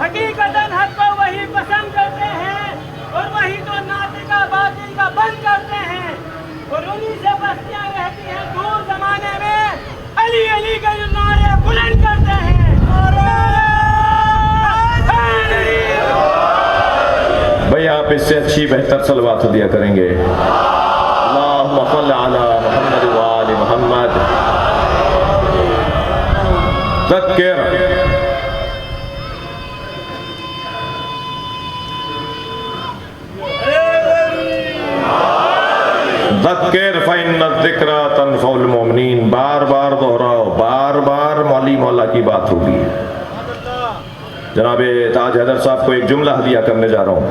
حقیقتاً حق کو وہی پسند کرتے ہیں اور وہی تو ناطق باطل کا بند کرتے ہیں اور انہی سے بستیاں رہتی ہیں دور زمانے میں. علی علی کے نعرے بلند کرتے ہیں. بھئی آپ اس سے اچھی بہتر صلوات دیا کریں گے. اللہم صل علی محمد و آل محمد. ذکر فإن الذکر تنفع المؤمنین. بار بار دہراؤ، بار بار مولا کی بات ہوگی. جناب تاج حیدر صاحب کو ایک جملہ ہدیہ کرنے جا رہا ہوں.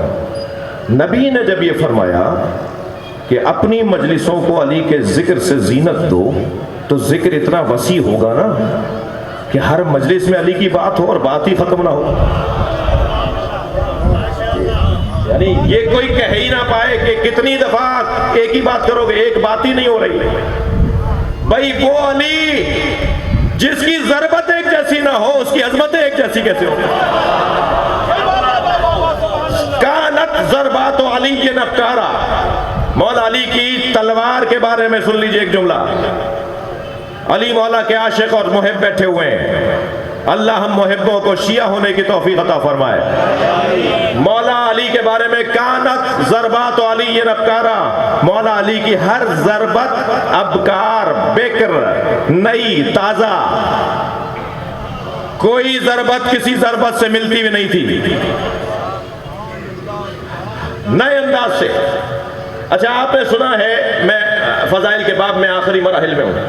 نبی نے جب یہ فرمایا کہ اپنی مجلسوں کو علی کے ذکر سے زینت دو تو ذکر اتنا وسیع ہوگا نا کہ ہر مجلس میں علی کی بات ہو اور بات ہی ختم نہ ہو. یعنی یہ کوئی کہہ ہی نہ پائے کہ کتنی دفعہ ایک ہی بات کرو گے، ایک بات ہی نہیں ہو رہی. بھائی وہ علی جس کی ضربت ایک جیسی نہ ہو اس کی عظمت ایک جیسی کیسے ہو؟ کانت ضربات علی نبکارا. مولا علی کی تلوار کے بارے میں سن لیجئے ایک جملہ. علی مولا کے عاشق اور محب بیٹھے ہوئے ہیں. اللہ ہم محبوں کو شیعہ ہونے کی توفیق عطا فرمائے. مولا علی کے بارے میں کانت ضربات علی نبکارا، مولا علی کی ہر ضربت ابکار، بکر، نئی، تازہ. کوئی ضربت کسی ضربت سے ملتی بھی نہیں تھی، نئے انداز سے. اچھا آپ نے سنا ہے، میں فضائل کے باب میں آخری مراحل میں ہوں،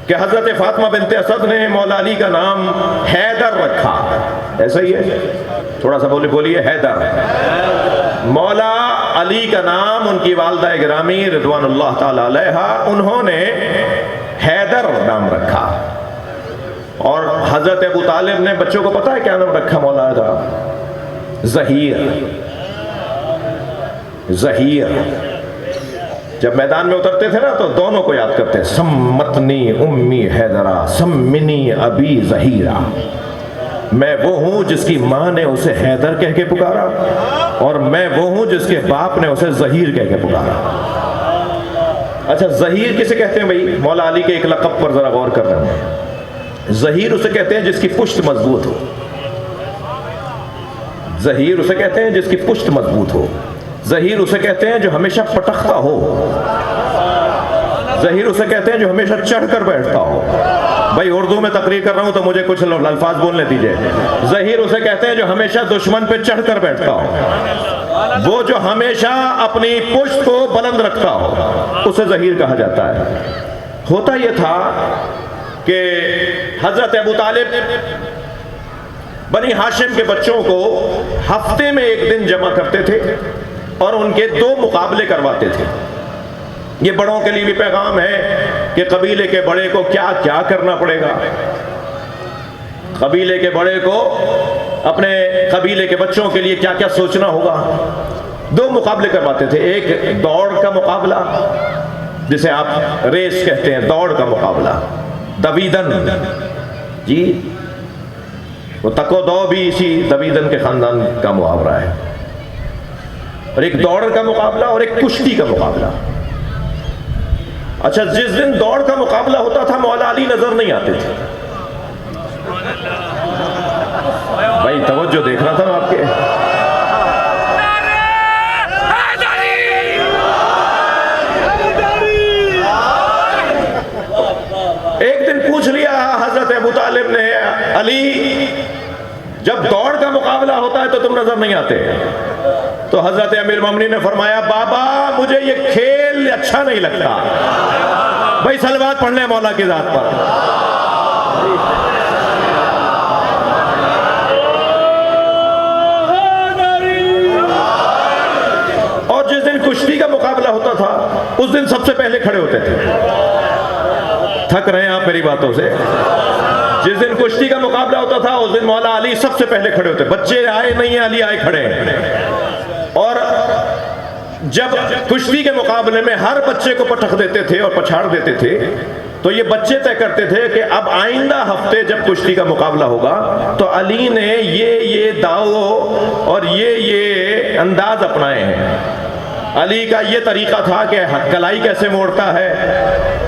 کہ حضرت فاطمہ بنت اسد نے مولا علی کا نام حیدر رکھا. ایسا ہی ہے؟ تھوڑا سا بولیے حیدر. مولا علی کا نام ان کی والدہ گرامی رضوان اللہ تعالی علیہا انہوں نے حیدر نام رکھا. اور حضرت ابو طالب نے بچوں کو پتہ ہے کیا نام رکھا مولا کا؟ ظہیر. ظہیر. جب میدان میں اترتے تھے نا تو دونوں کو یاد کرتے، سمتنی امی حیدرہ سمنی ابی ظہیرہ. میں وہ ہوں جس کی ماں نے اسے حیدر کہہ کے پکارا، اور میں وہ ہوں جس کے باپ نے اسے ظہیر کہہ کے پکارا. اچھا ظہیر کسے کہتے ہیں بھائی؟ مولا علی کے ایک لقب پر ذرا غور کر رہے ہیں. ظہیر اسے کہتے ہیں جس کی پشت مضبوط ہو. ظہیر اسے کہتے ہیں جس کی پشت مضبوط ہو. ظہیر اسے کہتے ہیں جو ہمیشہ پٹختا ہو. ظہیر اسے کہتے ہیں جو ہمیشہ چڑھ کر بیٹھتا ہو. بھائی اردو میں تقریر کر رہا ہوں تو مجھے کچھ الفاظ بولنے دیجئے. ظہیر اسے کہتے ہیں جو ہمیشہ دشمن پہ چڑھ کر بیٹھتا ہو. وہ جو ہمیشہ اپنی پشت کو بلند رکھتا ہو اسے ظہیر کہا جاتا ہے. ہوتا یہ تھا کہ حضرت ابو طالب بنی ہاشم کے بچوں کو ہفتے میں ایک دن جمع کرتے تھے اور ان کے 2 مقابلے کرواتے تھے. یہ بڑوں کے لیے بھی پیغام ہے کہ قبیلے کے بڑے کو کیا کیا کرنا پڑے گا. قبیلے کے بڑے کو اپنے قبیلے کے بچوں کے لیے کیا کیا سوچنا ہوگا. 2 مقابلے کرواتے تھے. ایک دوڑ کا مقابلہ جسے آپ ریس کہتے ہیں، دوڑ کا مقابلہ، دویدن. جی وہ تکو دو بھی اسی دویدن کے خاندان کا محاورہ ہے. اور ایک دوڑ کا مقابلہ اور ایک کشتی کا مقابلہ. اچھا جس دن دوڑ کا مقابلہ ہوتا تھا مولا علی نظر نہیں آتے تھے. بھائی توجہ دیکھ رہا تھا نا آپ کے. ایک دن پوچھ لیا حضرت ابو طالب نے، علی جب دوڑ کا مقابلہ ہوتا ہے تو تم نظر نہیں آتے. تو حضرت امیر المومنین نے فرمایا بابا مجھے یہ کھیل اچھا نہیں لگتا. بھائی صلوات پڑھ لیں مولا کی ذات پر. اور جس دن کشتی کا مقابلہ ہوتا تھا اس دن سب سے پہلے کھڑے ہوتے تھے. تھک رہے ہیں آپ میری باتوں سے؟ جس دن کشتی کا مقابلہ ہوتا تھا اس دن مولا علی سب سے پہلے کھڑے ہوتے. بچے آئے نہیں ہیں، علی آئے کھڑے ہیں. اور جب کشتی کے مقابلے میں ہر بچے کو پٹخ دیتے تھے اور پچھاڑ دیتے تھے تو یہ بچے طے کرتے تھے کہ اب آئندہ ہفتے جب کشتی کا مقابلہ ہوگا تو علی نے یہ داؤ اور یہ انداز اپنائے ہیں. علی کا یہ طریقہ تھا کہ کلائی کیسے موڑتا ہے،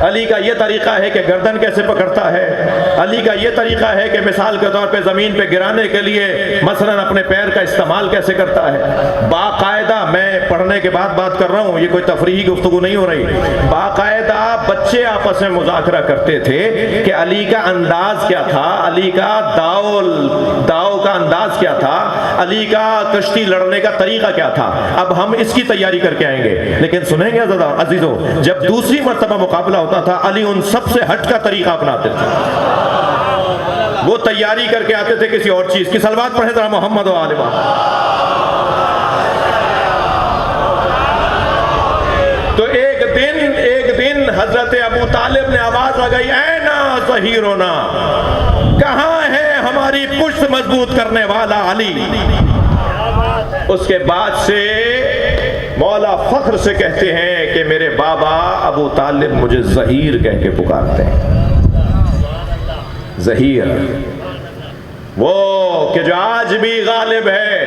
علی کا یہ طریقہ ہے کہ گردن کیسے پکڑتا ہے، علی کا یہ طریقہ ہے کہ مثال کے طور پہ زمین پہ گرانے کے لیے مثلاً اپنے پیر کا استعمال کیسے کرتا ہے. باقاعدہ میں پڑھنے کے بعد بات کر رہا ہوں، یہ کوئی تفریحی گفتگو نہیں ہو رہی. باقاعدہ بچے آپس میں مذاکرہ کرتے تھے کہ علی کا انداز کیا تھا، علی کا داؤ کا انداز کیا تھا، علی کا کشتی لڑنے کا طریقہ کیا تھا. اب ہم اس کی تیاری کر کے آئیں گے. لیکن سنیں گے عزیزوں، جب دوسری مرتبہ مقابلہ ہوتا تھا علی ان سب سے ہٹ کا طریقہ اپناتے تھے. وہ تیاری کر کے آتے تھے کسی اور چیز کی. صلوات پڑھیں ذرا محمد و آل محمد. تو ایک دن حضرت ابو طالب نے آواز لگائی، اینا ظہیرنا، کہاں ہے ہماری پشت مضبوط کرنے والا علی. اس کے بعد سے مولا فخر سے کہتے ہیں کہ میرے بابا ابو طالب مجھے ظہیر کہہ کے پکارتے ہیں. ظہیر وہ کہ جو آج بھی غالب ہے.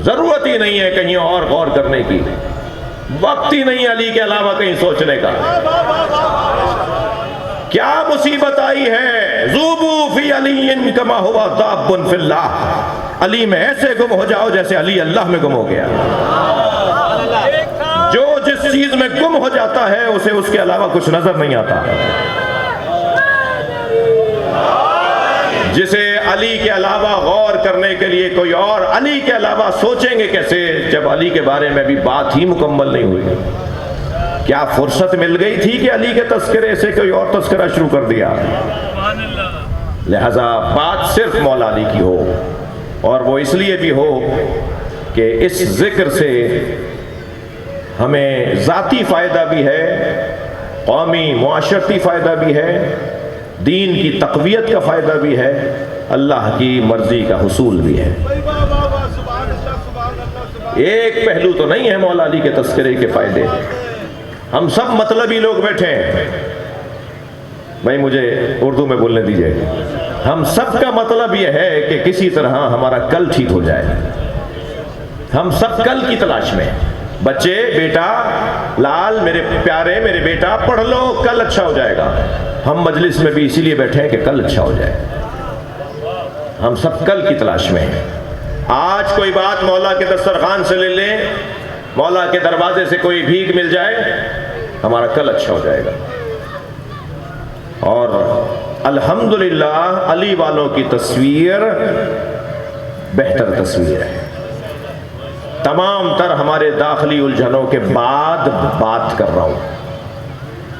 ضرورت ہی نہیں ہے کہیں اور غور کرنے کی، وقت ہی نہیں علی کے علاوہ کہیں سوچنے کا. کیا مصیبت آئی ہے، ذوبو فی علی کما ہوا ذاب فی اللہ. علی میں ایسے گم ہو جاؤ جیسے علی اللہ میں گم ہو گیا. جو جس چیز میں گم ہو جاتا ہے اسے اس کے علاوہ کچھ نظر نہیں آتا. جسے علی کے علاوہ غور کرنے کے لیے کوئی اور علی کے علاوہ سوچیں گے کیسے، جب علی کے بارے میں بھی بات ہی مکمل نہیں ہوئی. کیا فرصت مل گئی تھی کہ علی کے تذکرے سے کوئی اور تذکرہ شروع کر دیا؟ لہذا بات صرف مولا علی کی ہو، اور وہ اس لیے بھی ہو کہ اس ذکر سے ہمیں ذاتی فائدہ بھی ہے، قومی معاشرتی فائدہ بھی ہے، دین کی تقویت کا فائدہ بھی ہے، اللہ کی مرضی کا حصول بھی ہے۔ ایک پہلو تو نہیں ہے مولا علی کے تذکرے کے فائدے، ہم سب مطلبی لوگ بیٹھے ہیں، بھائی مجھے اردو میں بولنے دیجئے، ہم سب کا مطلب یہ ہے کہ کسی طرح ہمارا کل ٹھیک ہو جائے، ہم سب کل کی تلاش میں، بچے، بیٹا لال، میرے پیارے، میرے بیٹا پڑھ لو، کل اچھا ہو جائے گا۔ ہم مجلس میں بھی اسی لیے بیٹھے ہیں کہ کل اچھا ہو جائے، ہم سب کل کی تلاش میں ہیں۔ آج کوئی بات مولا کے دسترخوان سے لے لیں، مولا کے دروازے سے کوئی بھیک مل جائے، ہمارا کل اچھا ہو جائے گا۔ اور الحمدللہ علی والوں کی تصویر بہتر تصویر ہے۔ تمام تر ہمارے داخلی الجھنوں کے بعد بات کر رہا ہوں،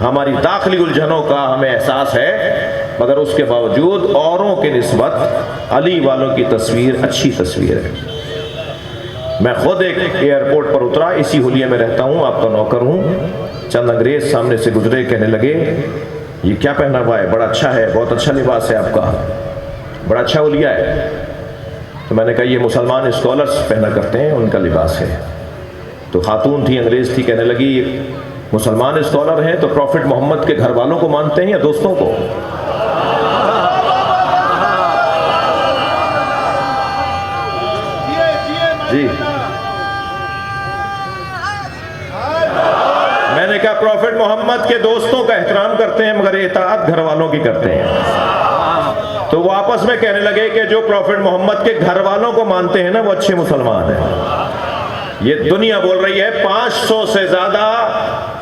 ہماری داخلی الجھنوں کا ہمیں احساس ہے، مگر اس کے باوجود اوروں کے نسبت علی والوں کی تصویر اچھی تصویر ہے۔ میں خود ایک ایئرپورٹ پر اترا، اسی حلیے میں رہتا ہوں، آپ کا نوکر ہوں، چند انگریز سامنے سے گزرے، کہنے لگے یہ کیا پہنا ہوا ہے، بڑا اچھا ہے، بہت اچھا لباس ہے آپ کا، بڑا اچھا حلیہ ہے۔ تو میں نے کہا یہ مسلمان اسکالرز پہنا کرتے ہیں، ان کا لباس ہے۔ تو خاتون تھی، انگریز تھی، کہنے لگی مسلمان اسکالر ہیں تو پروفٹ محمد کے گھر والوں کو مانتے ہیں یا دوستوں کو؟ جی میں نے کہا پروفٹ محمد کے دوستوں کا احترام کرتے ہیں مگر اطاعت گھر والوں کی کرتے ہیں۔ تو وہ آپس میں کہنے لگے کہ جو پروفٹ محمد کے گھر والوں کو مانتے ہیں نا وہ اچھے مسلمان ہیں۔ یہ دنیا بول رہی ہے 500 سے زیادہ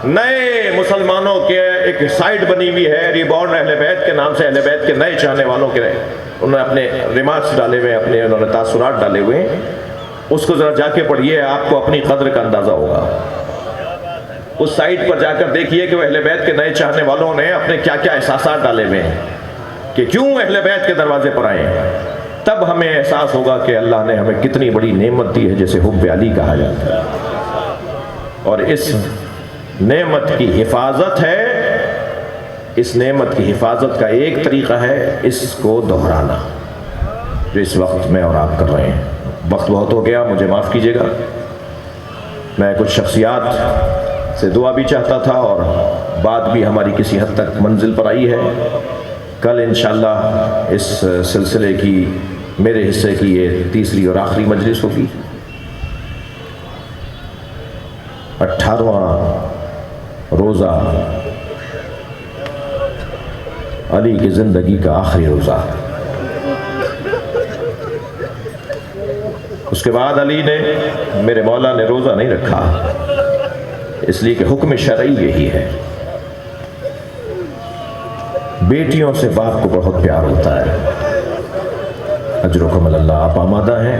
نئے مسلمانوں کے ایک سائٹ بنی ہوئی ہے ریبورن اہل بیت کے نام سے، اہل بیت کے نئے چاہنے والوں کے، انہوں نے اپنے ریمارکس ڈالے ہوئے، اپنے انہوں نے تاثرات ڈالے ہوئے ہیں، اس کو ذرا جا کے پڑھیے، آپ کو اپنی قدر کا اندازہ ہوگا۔ اس سائٹ پر جا کر دیکھیے کہ وہ اہل بیت کے نئے چاہنے والوں نے اپنے کیا کیا احساسات ڈالے ہوئے ہیں کہ کیوں اہل بیت کے دروازے پر آئے ہیں۔ تب ہمیں احساس ہوگا کہ اللہ نے ہمیں کتنی بڑی نعمت دی ہے جسے حب علی کہا جاتا ہے، اور اس نعمت کی حفاظت ہے، اس نعمت کی حفاظت کا ایک طریقہ ہے اس کو دہرانا، جو اس وقت میں اور آپ کر رہے ہیں۔ وقت بہت ہو گیا، مجھے معاف کیجیے گا، میں کچھ شخصیات سے دعا بھی چاہتا تھا اور بات بھی ہماری کسی حد تک منزل پر آئی ہے۔ کل انشاءاللہ اس سلسلے کی میرے حصے کی یہ تیسری اور آخری مجلس ہوگی، 18واں روزہ علی کی زندگی کا آخری روزہ۔ اس کے بعد علی نے، میرے مولا نے روزہ نہیں رکھا، اس لیے کہ حکم شرعی یہی ہے۔ بیٹیوں سے باپ کو بہت پیار ہوتا ہے، اجرکم اللہ، آپ آمادہ ہیں؟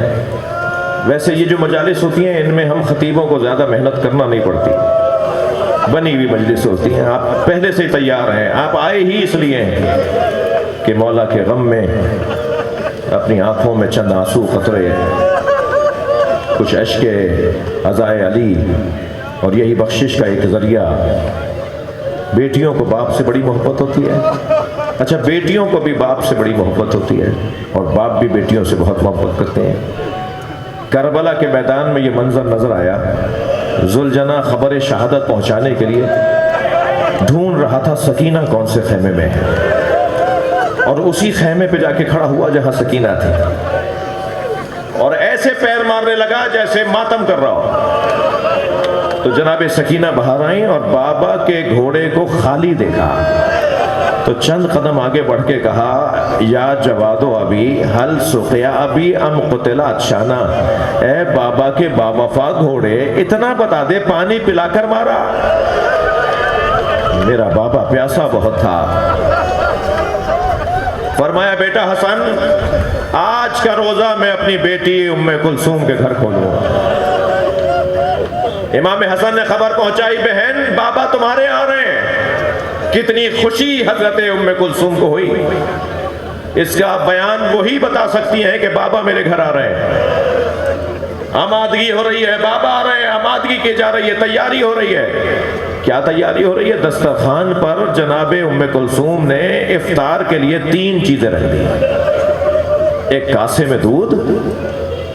ویسے یہ جو مجالس ہوتی ہیں ان میں ہم خطیبوں کو زیادہ محنت کرنا نہیں پڑتی، بنی ہوئی مجلس ہوتی ہیں، آپ پہلے سے تیار ہیں، آپ آئے ہی اس لیے ہیں کہ مولا کے غم میں اپنی آنکھوں میں چند آنسو قطرے، کچھ اشک عزائے علی، اور یہی بخشش کا ایک ذریعہ۔ بیٹیوں کو باپ سے بڑی محبت ہوتی ہے، اچھا بیٹیوں کو بھی باپ سے بڑی محبت ہوتی ہے، اور باپ بھی بیٹیوں سے بہت محبت کرتے ہیں۔ کربلا کے میدان میں یہ منظر نظر آیا، ذوالجناح خبر شہادت پہنچانے کے لیے ڈھونڈ رہا تھا سکینہ کون سے خیمے میں ہے، اور اسی خیمے پہ جا کے کھڑا ہوا جہاں سکینہ تھی، اور ایسے پیر مارنے لگا جیسے ماتم کر رہا ہو۔ تو جناب سکینہ باہر آئیں اور بابا کے گھوڑے کو خالی دیکھا، تو چند قدم آگے بڑھ کے کہا، یا جوادو ابی حل سقیا ابی ام قتلا اچھانا، اے بابا کے باوفا گھوڑے اتنا بتا دے پانی پلا کر مارا؟ میرا بابا پیاسا بہت تھا۔ فرمایا بیٹا حسن، آج کا روزہ میں اپنی بیٹی ام کلثوم کے گھر کھولوں گا۔ امام حسن نے خبر پہنچائی بہن بابا تمہارے آ رہے ہیں. کتنی خوشی حضرت ام کلثوم کو ہوئی. اس کا بیان وہی بتا سکتی ہیں کہ بابا میرے گھر آ رہے ہیں. آمادگی ہو رہی ہے, بابا آ رہے ہیں, آمادگی کی جا رہی ہے, تیاری ہو رہی ہے. کیا تیاری ہو رہی ہے؟ دسترخوان پر جناب ام کلثوم نے افطار کے لیے 3 چیزیں رکھ دی. ایک کاسے میں دودھ,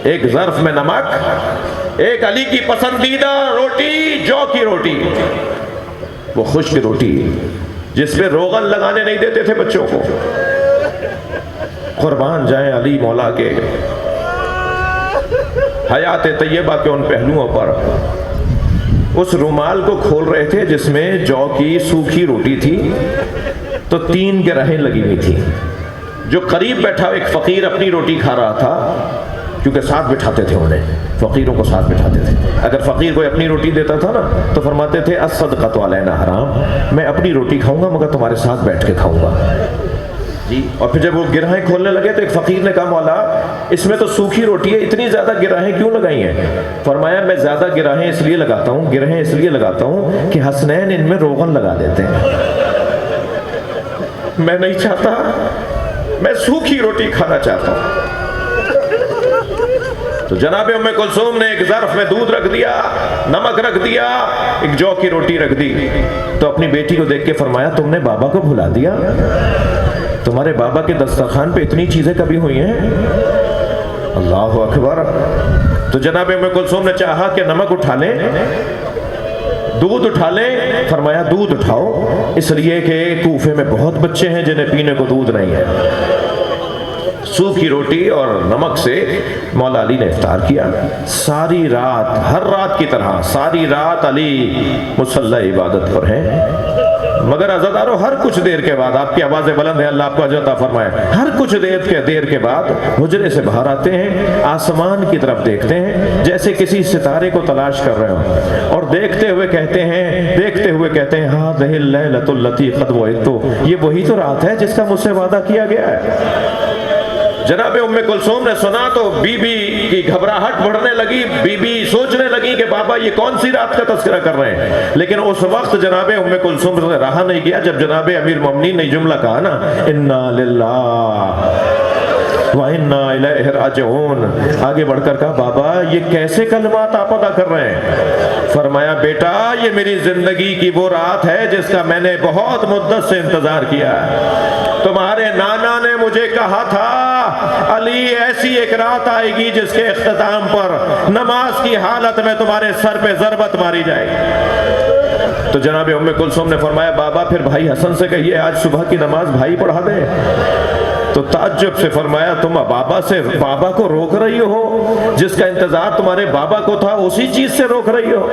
ایک ظرف میں نمک, ایک علی کی پسندیدہ روٹی, جو کی روٹی, وہ خشک روٹی جس پہ روغن لگانے نہیں دیتے تھے بچوں کو. قربان جائیں علی مولا کے حیات طیبہ کے ان پہلوؤں پر. اس رومال کو کھول رہے تھے جس میں جو کی سوکھی روٹی تھی, تو 3 گرہیں لگی ہوئی تھی. جو قریب بیٹھا ایک فقیر اپنی روٹی کھا رہا تھا, کیونکہ ساتھ بٹھاتے تھے انہیں, فقیروں کو ساتھ بٹھاتے تھے. اگر فقیر کوئی اپنی روٹی دیتا تھا نا تو فرماتے تھے الصدقۃ علینا حرام, میں اپنی روٹی کھاؤں گا مگر تمہارے ساتھ بیٹھ کے کھاؤں گا جی. اور پھر جب وہ گرہیں کھولنے لگے تو ایک فقیر نے کہا مولا اس میں تو سوکھی روٹی ہے, اتنی زیادہ گرہیں کیوں لگائی ہیں؟ فرمایا میں زیادہ گرہیں اس لیے لگاتا ہوں کہ حسنین ان میں روغن لگا دیتے ہیں. میں نہیں چاہتا, میں سوکھی روٹی کھانا چاہتا ہوں. تو جناب ام کلثوم نے ایک ظرف میں دودھ رکھ دیا, نمک رکھ دیا, ایک جو کی روٹی رکھ دی. تو اپنی بیٹی کو دیکھ کے فرمایا تم نے بابا کو بھلا دیا, تمہارے بابا کے دسترخوان پہ اتنی چیزیں کبھی ہوئی ہیں؟ اللہ اکبر. تو جناب ام کلثوم نے چاہا کہ نمک اٹھا لیں, دودھ اٹھا لیں. فرمایا دودھ اٹھاؤ, اس لیے کہ کوفے میں بہت بچے ہیں جنہیں پینے کو دودھ نہیں ہے. سوکھی روٹی اور نمک سے مولا علی نے افطار کیا. ساری رات, ہر رات کی طرح ساری رات علی مصلی عبادت پر ہیں. مگر عزادارو ہر کچھ دیر کے بعد, آپ کی آوازیں بلند ہیں, اللہ آپ کو اجر عطا فرمائے, ہر کچھ دیر کے بعد حجرے سے باہر آتے ہیں, آسمان کی طرف دیکھتے ہیں جیسے کسی ستارے کو تلاش کر رہے ہوں, اور دیکھتے ہوئے کہتے ہیں ہذہ اللیلۃ التی قد وعدت, یہ وہی تو رات ہے جس کا مجھ سے وعدہ کیا گیا ہے. جناب ام کلثوم نے سنا تو بی بی کی گھبراہٹ بڑھنے لگی. بی بی سوچنے لگی کہ بابا یہ کون سی رات کا تذکرہ کر رہے ہیں. لیکن اس وقت جناب ام کلثوم نے رہا نہیں کیا جب جناب امیر المومنین نے جملہ کہا نا, انا للہ وَإِنَّا إِلَيْهِ رَاجِعُونَ. آگے بڑھ کر کہا بابا یہ کیسے کلمات آپ ادا کر رہے ہیں؟ فرمایا بیٹا یہ میری زندگی کی وہ رات ہے جس کا میں نے بہت مدت سے انتظار کیا ہے. تمہارے نانا نے مجھے کہا تھا علی ایسی ایک رات آئے گی جس کے اختتام پر نماز کی حالت میں تمہارے سر پہ ضربت ماری جائے گی. تو جناب ام کلثوم نے فرمایا بابا پھر بھائی حسن سے کہیے آج صبح کی نماز بھائی پڑھا دے. تو تعجب سے فرمایا تم بابا کو روک رہی ہو, جس کا انتظار تمہارے بابا کو تھا اسی چیز سے روک رہی ہو.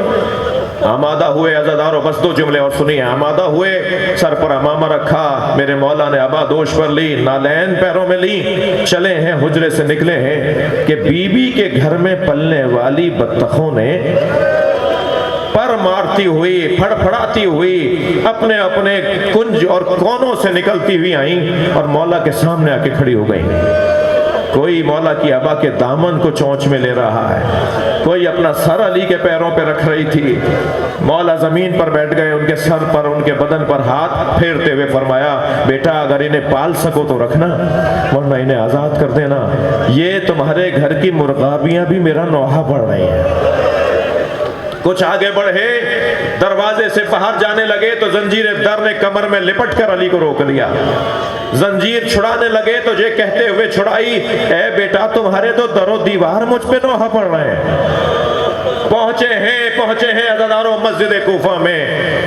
آمادہ ہوئے عزادارو, بس 2 جملے اور سنیے. آمادہ ہوئے, سر پر امامہ رکھا, میرے مولا نے ابا دوش پر لی, نالین پیروں میں لی, چلے ہیں حجرے سے نکلے ہیں کہ بی بی کے گھر میں پلنے والی بطخوں نے پر مارتی ہوئی, پھڑ پھڑاتی ہوئی اپنے اپنے کنج اور کونوں سے نکلتی ہوئی آئیں اور مولا کے سامنے آ کے کھڑی ہو گئیں. کوئی مولا کی ابا کے دامن کو چونچ میں لے رہا ہے, کوئی اپنا سر علی کے پیروں پہ رکھ رہی تھی. مولا زمین پر بیٹھ گئے, ان کے سر پر, ان کے بدن پر ہاتھ پھیرتے ہوئے فرمایا بیٹا اگر انہیں پال سکو تو رکھنا ورنہ انہیں آزاد کر دینا. یہ تمہارے گھر کی مرغابیاں بھی میرا نوحہ پڑھ رہی ہیں. کچھ آگے بڑھے, دروازے سے باہر جانے لگے تو زنجیر در نے کمر میں لپٹ کر علی کو روک لیا. زنجیر چھڑانے لگے تو یہ کہتے ہوئے چھڑائی اے بیٹا تمہارے تو در و دیوار مجھ پہ نوحہ پڑھ رہے ہیں. پہنچے ہیں عزاداروں مسجد کوفہ میں.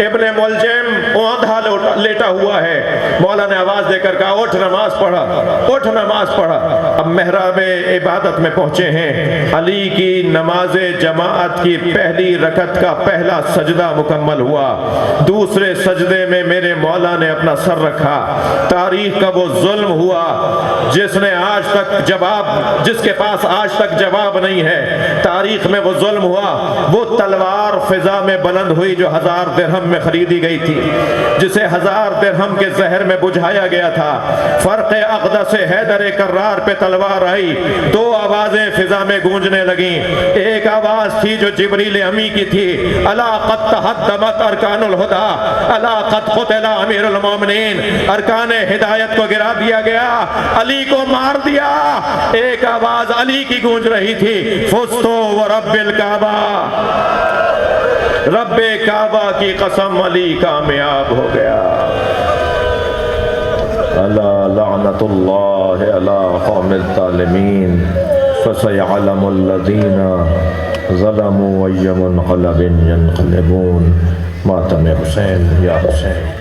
ابن ملجم اوندھا لیٹا ہوا ہے. مولا نے آواز دے کر کہا اٹھ نماز پڑھا. اب محراب عبادت میں پہنچے ہیں. علی کی نماز جماعت کی پہلی رکعت کا پہلا سجدہ مکمل ہوا. دوسرے سجدے میں میرے مولا نے اپنا سر رکھا. تاریخ کا وہ ظلم ہوا جس کے پاس آج تک جواب نہیں ہے. تاریخ میں وہ ظلم ہوا, وہ تلوار فضا میں بلند ہوئی جو 1000 درہم میں خریدی گئی تھی, جسے 1000 درہم کے زہر میں بجھایا گیا تھا. فرق اقدس حیدر کرار پہ تلوار آئی, 2 آواز آوازیں فضا میں گونجنے لگیں. ایک آواز تھی جو جبریل امی کی تھی, الا قد تہدمت ارکان الہدا, الا قد قتل امیر المومنین, ارکان ہدایت کو گرا دیا گیا, علی کو مار دیا. ایک آواز علی کی گونج رہی تھی, فزتو ورب الکعبہ, رب کعبہ کی قسم علی کامیاب ہو گیا. الا لعنت اللہ علی قوم الظالمین فسيعلم الذين ظلموا أي منقلب ينقلبون. ماتم حسین یا حسین.